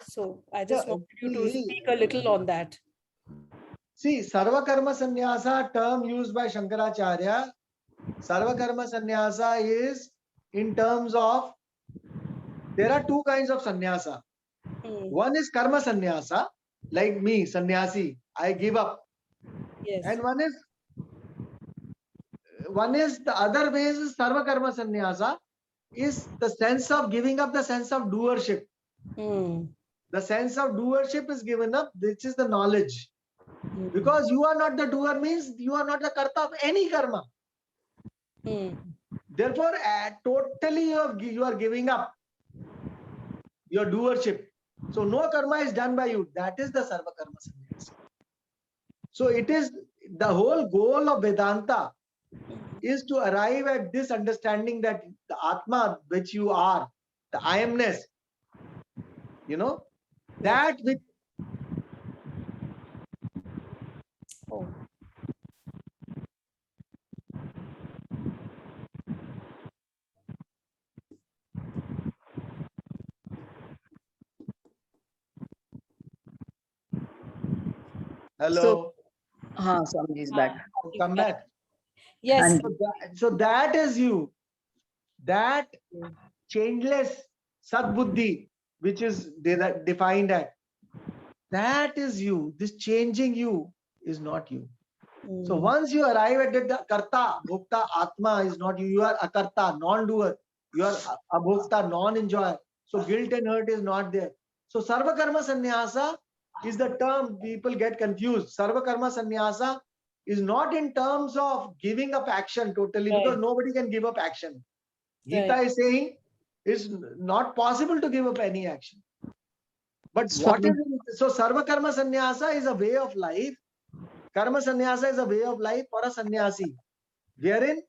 So I just Yeah, wanted you to see- speak a little on that. See, Sarva Karma Sannyasa term used by Shankaracharya, Sarva Karma Sannyasa is in terms of, there are two kinds of sannyasa. Hmm. One is Karma Sannyasa, like me, sannyasi, I give up. Yes. And one is the other way is Sarva Karma Sannyasa, is the sense of giving up, the sense of doership. Hmm. The sense of doership is given up, which is the knowledge. Hmm. Because you are not the doer means you are not the karta of any karma. Hmm. Therefore, totally you are giving up your doership. So no karma is done by you. That is the Sarva Karma Sannyasa. So it is the whole goal of Vedanta is to arrive at this understanding that the Atma which you are, the I amness, that which. Oh. Hello, Swamiji is back. come back. Yes. So that is you. That changeless Sadbuddhi, which is defined at, that is you. This changing you is not you. So Hmm. once you arrive at the karta, bhokta, atma is not you. You are akarta, non-doer. You are abhokta, non-enjoyer. So guilt and hurt is not there. So sarva karma sannyasa is the term people get confused. Sarva karma sannyasa is not in terms of giving up action totally, because Right. nobody can give up action. Gita Right. is saying it's not possible to give up any action. But Swami- what is it? So sarva karma sannyasa is a way of life. Karma sannyasa is a way of life for a sannyasi, wherein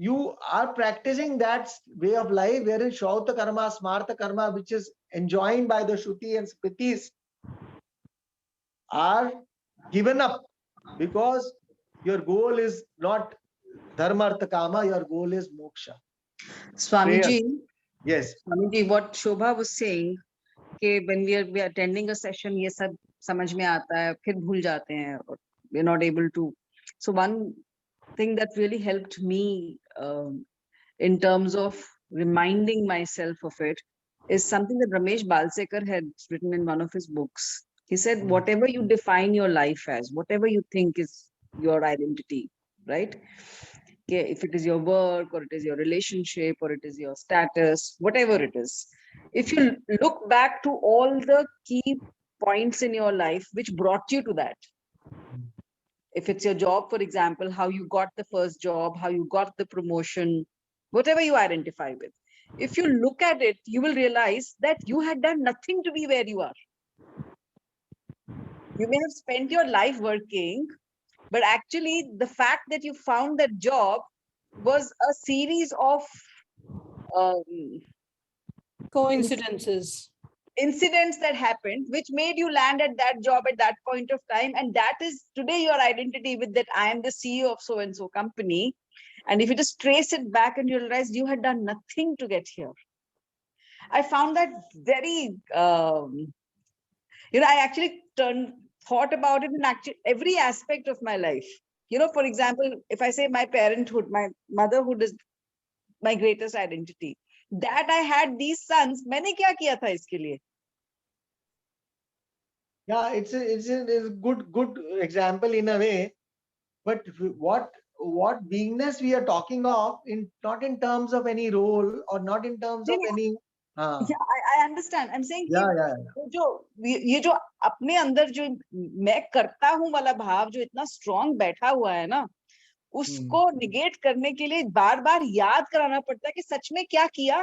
you are practicing that way of life, wherein Shrauta karma, Smarta karma, which is enjoined by the Shruti and Smritis, are given up because your goal is not dharma, artha, kama, your goal is moksha. Swamiji, Yes. Swamiji, what Shobha was saying, कि when we are attending a session, ये सब समझ में आता है, फिर भूल जाते हैं, or we're not able to. So one thing that really helped me in terms of reminding myself of it is something that Ramesh Balsekar had written in one of his books. He said, whatever you define your life as, whatever you think is your identity, right? Okay, if it is your work or it is your relationship or it is your status, whatever it is, if you look back to all the key points in your life which brought you to that, if it's your job, for example, how you got the first job, how you got the promotion, whatever you identify with, if you look at it, you will realize that you had done nothing to be where you are. You may have spent your life working, but actually the fact that you found that job was a series of Coincidences. incidents that happened which made you land at that job at that point of time, and that is today your identity, with that I am the CEO of so and so company. And if you just trace it back and you realize you had done nothing to get here, I found that very I actually thought about it in actually every aspect of my life. For example, if I say my parenthood, my motherhood is my greatest identity, that I had these sons, मैंने क्या किया था इसके लिए? Yeah, it's a good example in a way, but what beingness we are talking of, not in terms of any role or not in terms of any. Yeah, I understand. I'm saying Yeah. ये जो अपने अंदर जो मैं करता हूँ वाला भाव जो इतना स्ट्रॉन्ग बैठा हुआ है ना, उसको निगेट करने के लिए बार बार याद कराना पड़ता है कि सच में क्या किया.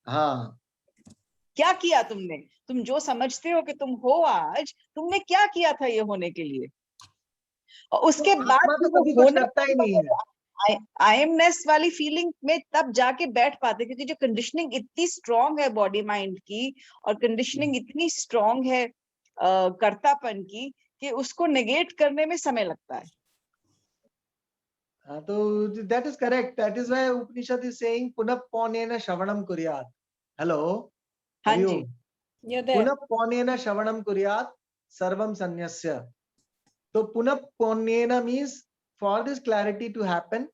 हाँ. क्या किया तुमने? तुम जो समझते हो कि तुम हो आज, तुमने क्या किया था ये होने के लिए? और उसके बाद तो कभी कुछ करता ही नहीं है. आईएमनेस वाली फीलिंग में तब जाके बैठ पाते, क्योंकि जो कंडीशनिंग इतनी स्ट्रॉन्ग है बॉडी माइंड की, और कंडीशनिंग इतनी स्ट्रॉन्ग है कर्तापन की, कि उसको नेगेट करने में समय लगता है. So that is correct. That is why Upanishad is saying punapponena shravanam kuryat. Hello. हाँ Hariom. Ji, You're there. Punapponena shravanam kuryat sarvam sanyasya. So punapponena means for this clarity to happen,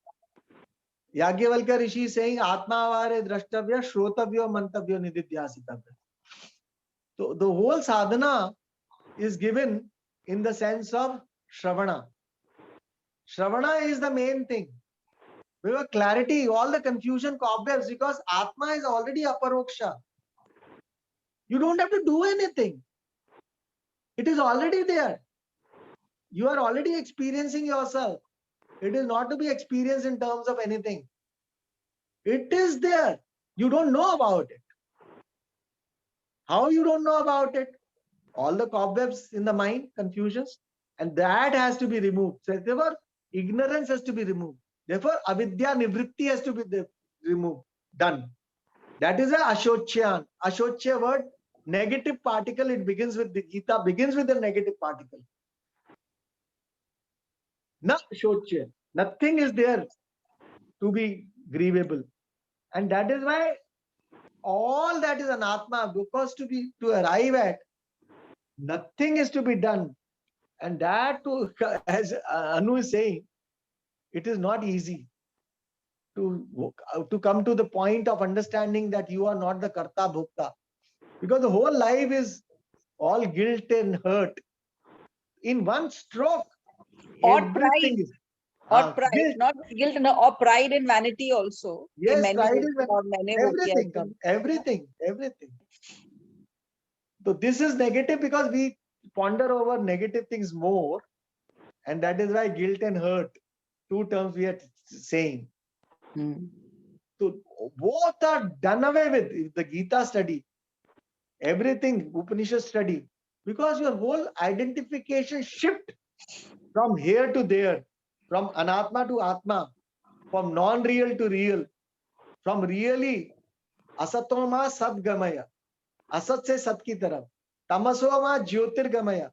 Yagyavalkya Rishi is saying Atmavare drashtavya shrotavyo mantavyo nididhyasitavya. So the whole sadhana is given in the sense of Shravana. Shravana is the main thing. We have clarity, all the confusion cobwebs, because Atma is already aparoksha. You don't have to do anything. It is already there. You are already experiencing yourself. It is not to be experienced in terms of anything. It is there. You don't know about it. How you don't know about it? All the cobwebs in the mind, confusions, and that has to be removed. So therefore, ignorance has to be removed. Therefore, avidya nivritti has to be removed, done. That is a ashochyan. Ashochya word, negative particle. It begins with the Gita, begins with the negative particle. Na ashochya. Nothing is there to be grievable. And that is why all that is anatma, because to arrive at, nothing is to be done. And that too, as Anu is saying, it is not easy to come to the point of understanding that you are not the karta bhokta, because the whole life is all guilt and hurt in one stroke. Or Everything pride. is Or pride, guilt. not guilt, no, or pride and vanity also. कि Yes, मैंने pride ये is किया और मैंने वो किया, everything एकदम. comes, everything. So this is negative because we ponder over negative things more, and that is why guilt and hurt, two terms we are saying. So both are done away with the Gita study, everything Upanishad study, because your whole identification shift from here to there, from anatma to atma, from non-real to real, from really asatoma sadgamaya, asat se sat ki taraf, tamasoma jyotirgamaya.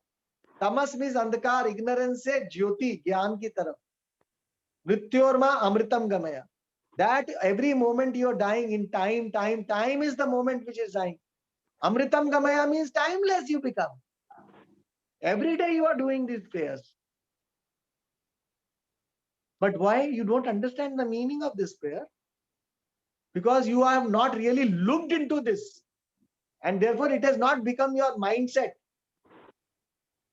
Tamas means andhakar, ignorance se jyoti, gyan ki taraf, mrityorma amritam gamaya. That every moment you are dying in time is the moment which is dying. Amritam gamaya means timeless you become. Every day you are doing these prayers. But why you don't understand the meaning of this prayer? Because you have not really looked into this. And therefore it has not become your mindset.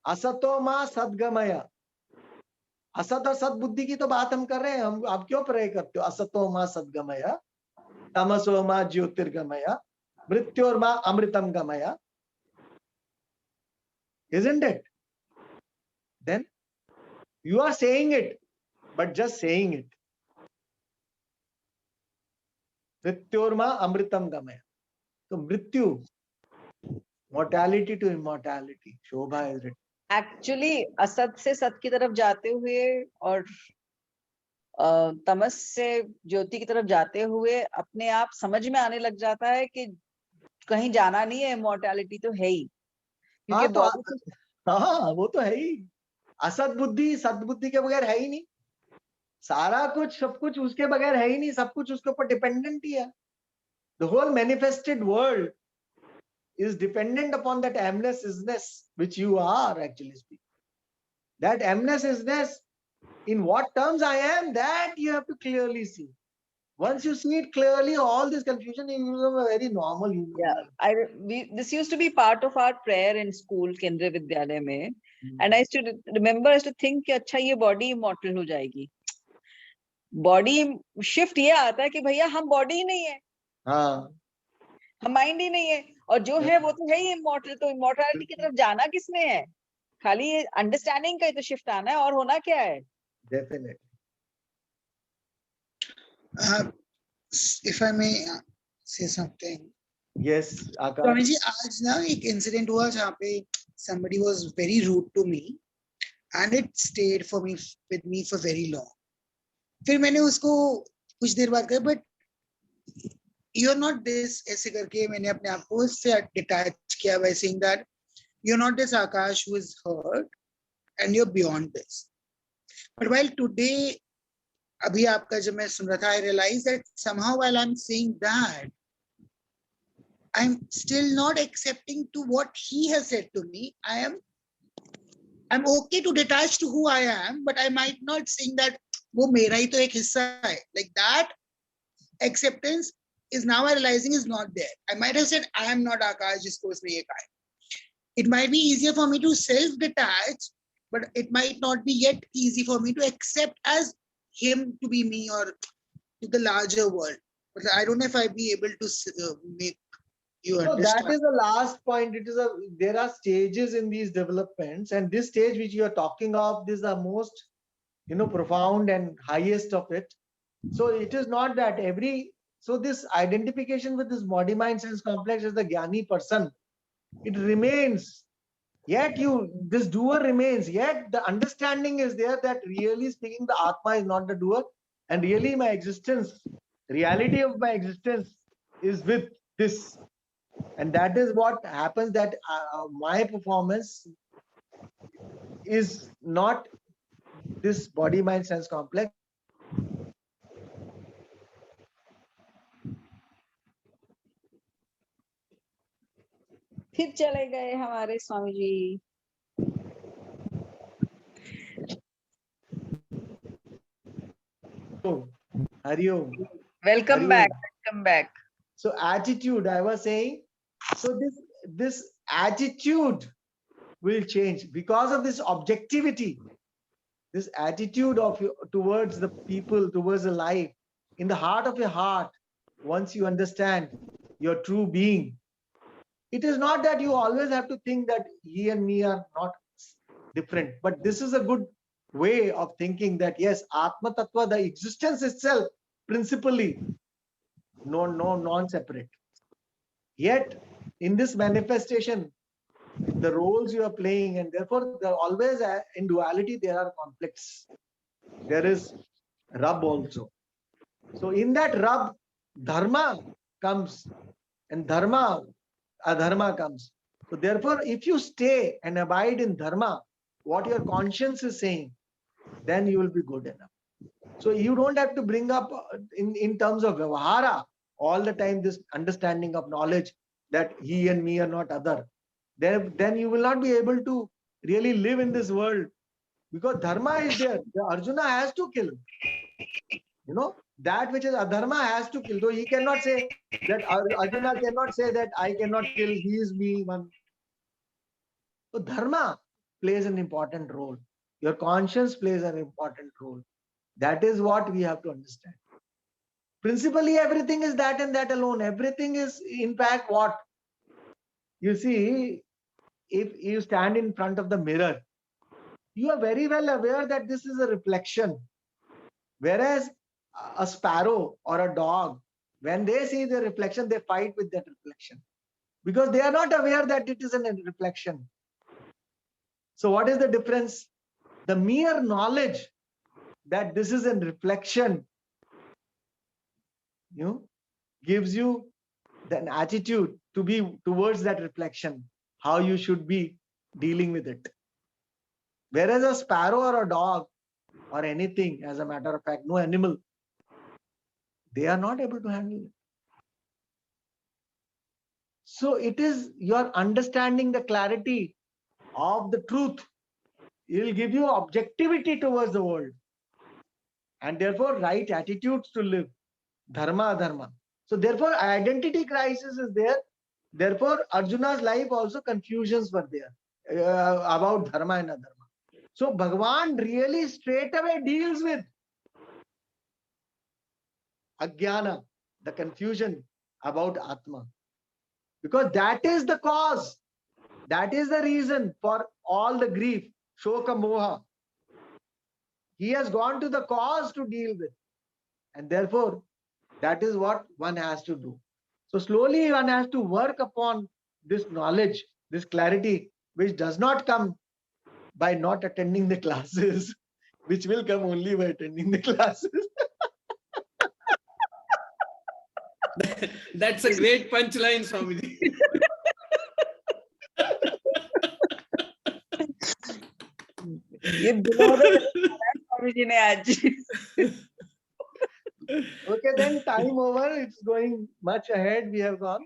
Asatoma sadgamaya. असत और सत बुद्धि की तो बात हम कर रहे हैं, हम आप क्यों प्रे करते हो? असतो मा सद्गमया, तमसो मा ज्योतिर्गमया, मृत्योर्मा अमृतम गमया. Isn't it? Then you are saying it, but just saying it. Mrityorma amritam gamaya. So mrityu, mortality to immortality. Shobha is written. Actually, असत से सत की तरफ जाते हुए और तमस से ज्योति की तरफ जाते हुए अपने आप समझ में आने लग जाता है कि कहीं जाना नहीं है, इमॉर्टैलिटी तो है ही, क्योंकि बॉडी हाँ वो तो है ही. असत बुद्धि सद्बुद्धि के बगैर है ही नहीं. सारा कुछ सब कुछ उसके बगैर है ही नहीं, सब कुछ उसके ऊपर डिपेंडेंट ही है. The whole manifested world is dependent upon that aimlessness which you are actually speaking. That aimlessness, in what terms I am, that you have to clearly see. Once you see it clearly, all this confusion, you become a very normal human being. this used to be part of our prayer in school, Kendriya Vidyalaya mein, and I used to remember, I used to think कि अच्छा ये body immortal हो जाएगी. Body shift ये आता है कि भैया हम body ही नहीं है, हाँ. हम mind ही नहीं है, और जो है वो तो है ही immortal. तो immortality की तरफ जाना किसने है? खाली ये understanding का ही तो shift आना है, और होना क्या है? Definitely. If I may say something. Yes, Akash. Swami ji, आज ना एक इंसिडेंट हुआ जहाँ पे somebody was very rude to me and it stayed with me for very long. फिर मैंने उसको कुछ देर बाद कहा, but you are not this, ऐसे करके मैंने अपने आप को इससे detach किया by saying that you're not this Akash who is hurt and you're beyond this. But while today अभी आपका जब मैं सुन रहा था, I realized that somehow while I'm saying that, I'm still not accepting to what he has said to me. I'm okay to detach to who I am, but I might not saying that वो मेरा ही तो एक हिस्सा है. Like that acceptance is now I realizing is not there. I might have said I am not Akash जिसको उसने ये कहा है. It might be easier for me to self-detach, but it might not be yet easy for me to accept as him to be me or to the larger world. But I don't know if I'd be able to make you So understand. that is the last point. There are stages in these developments, and this stage which you are talking of, this is the most, profound and highest of it. So it is not that so this identification with this body mind sense complex as the Jnani person, it remains. Yet this doer remains. Yet the understanding is there that really speaking, the Atma is not the doer, and really my existence, reality of my existence is with this. And that is what happens, that my performance is not this body mind sense complex. फिर चले गए हमारे Swami ji. Hari Om. Welcome Hari back. Om. Welcome back. So attitude, I was saying, so this attitude will change because of this objectivity, this attitude of towards the people, towards the life, in the heart of your heart. Once you understand your true being, it is not that you always have to think that he and me are not different, but this is a good way of thinking that yes, Atma Tattva, the existence itself, principally, non-separate. Yet, in this manifestation, the roles you are playing, and therefore, always in duality, there are conflicts. There is rub also. So, in that rub, dharma comes, and adharma comes. So, therefore, if you stay and abide in dharma, what your conscience is saying, then you will be good enough. So, you don't have to bring up in terms of vyavahara all the time this understanding of knowledge that he and me are not other. Then you will not be able to really live in this world, because dharma is there. The Arjuna has to kill. That which is adharma has to kill. So he cannot say that, Arjuna cannot say that I cannot kill, he is me one. So dharma plays an important role. Your conscience plays an important role. That is what we have to understand. Principally, everything is that and that alone. Everything is, in fact, what? You see, if you stand in front of the mirror, you are very well aware that this is a reflection. Whereas a sparrow or a dog, when they see the reflection, they fight with that reflection, because they are not aware that it is a reflection. So what is the difference? The mere knowledge that this is a reflection, gives you an attitude to be towards that reflection, how you should be dealing with it. Whereas a sparrow or a dog or anything, as a matter of fact, no animal, they are not able to handle it. So it is your understanding the clarity of the truth. It will give you objectivity towards the world, and therefore right attitudes to live. Dharma, adharma. So therefore identity crisis is there. Therefore Arjuna's life also confusions were there about dharma and adharma. So Bhagavan really straight away deals with ajnana, the confusion about Atma, because that is the cause, that is the reason for all the grief, shoka moha. He has gone to the cause to deal with, and therefore that is what one has to do. So slowly one has to work upon this knowledge, this clarity, which does not come by not attending the classes, which will come only by attending the classes. That's a great punchline, Swamiji. ये स्वामी जी ने आज. Okay, then time over. It's going much ahead. We have gone.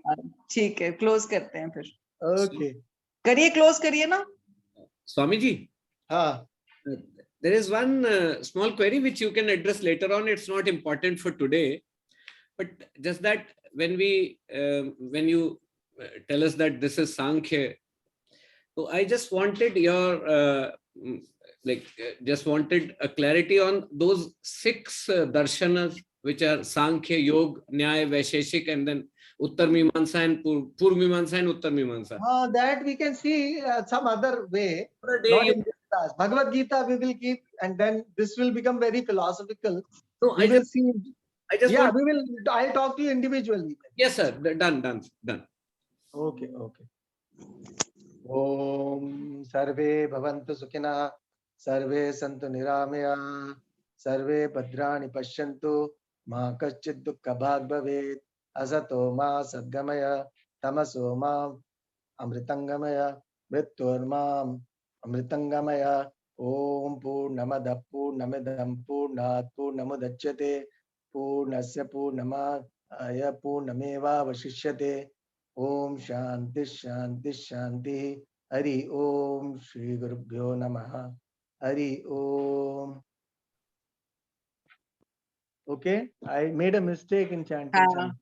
ठीक है, close करते हैं फिर. Okay. करिए, close करिए ना. Swamiji, हाँ. there is one small query which you can address later on. It's not important for today, but just that when you tell us that this is Sankhya, so I just wanted your just wanted a clarity on those 6 darshanas which are Sankhya, Yoga, Nyaya, Vaisheshik, and then Uttar Mimamsa and Purv Mimamsa and Uttar Mimamsa. That we can see some other way. For a day Not you- in this class. Bhagavad Gita we will keep, and then this will become very philosophical. No, We will see. I just Yeah, want, we will. I'll talk to you individually. yes, sir. Done. Okay. Om Sarve Bhavantu Sukhina, Sarve Santu Niramaya, Sarve Bhadrani Pashyantu, Ma Kaschid Dukkha Bhag Bhavet, Asato Ma Sadgamaya, Tamaso Ma Amritangamaya, Mrityorma Amritangamaya, Om Purnamada Purnamidam Purnat Purnamudachyate, Purnasya Purnamaya Purnameva Vashishyate. Om Shanti Shanti Shanti. Hari Om Shri Gurubhyo Namaha. Hari Om. Okay, I made a mistake in chanting. हाँ.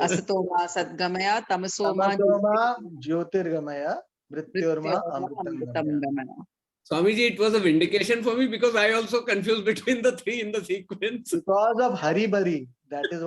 असतो मा सद्गमया तमसो मा Tamasoma Jyotirgamaya Mrityorma Amritangamaya. Amritangamaya. Swamiji, it was a vindication for me because I also confused between the 3 in the sequence. Because of Hari Bari, that is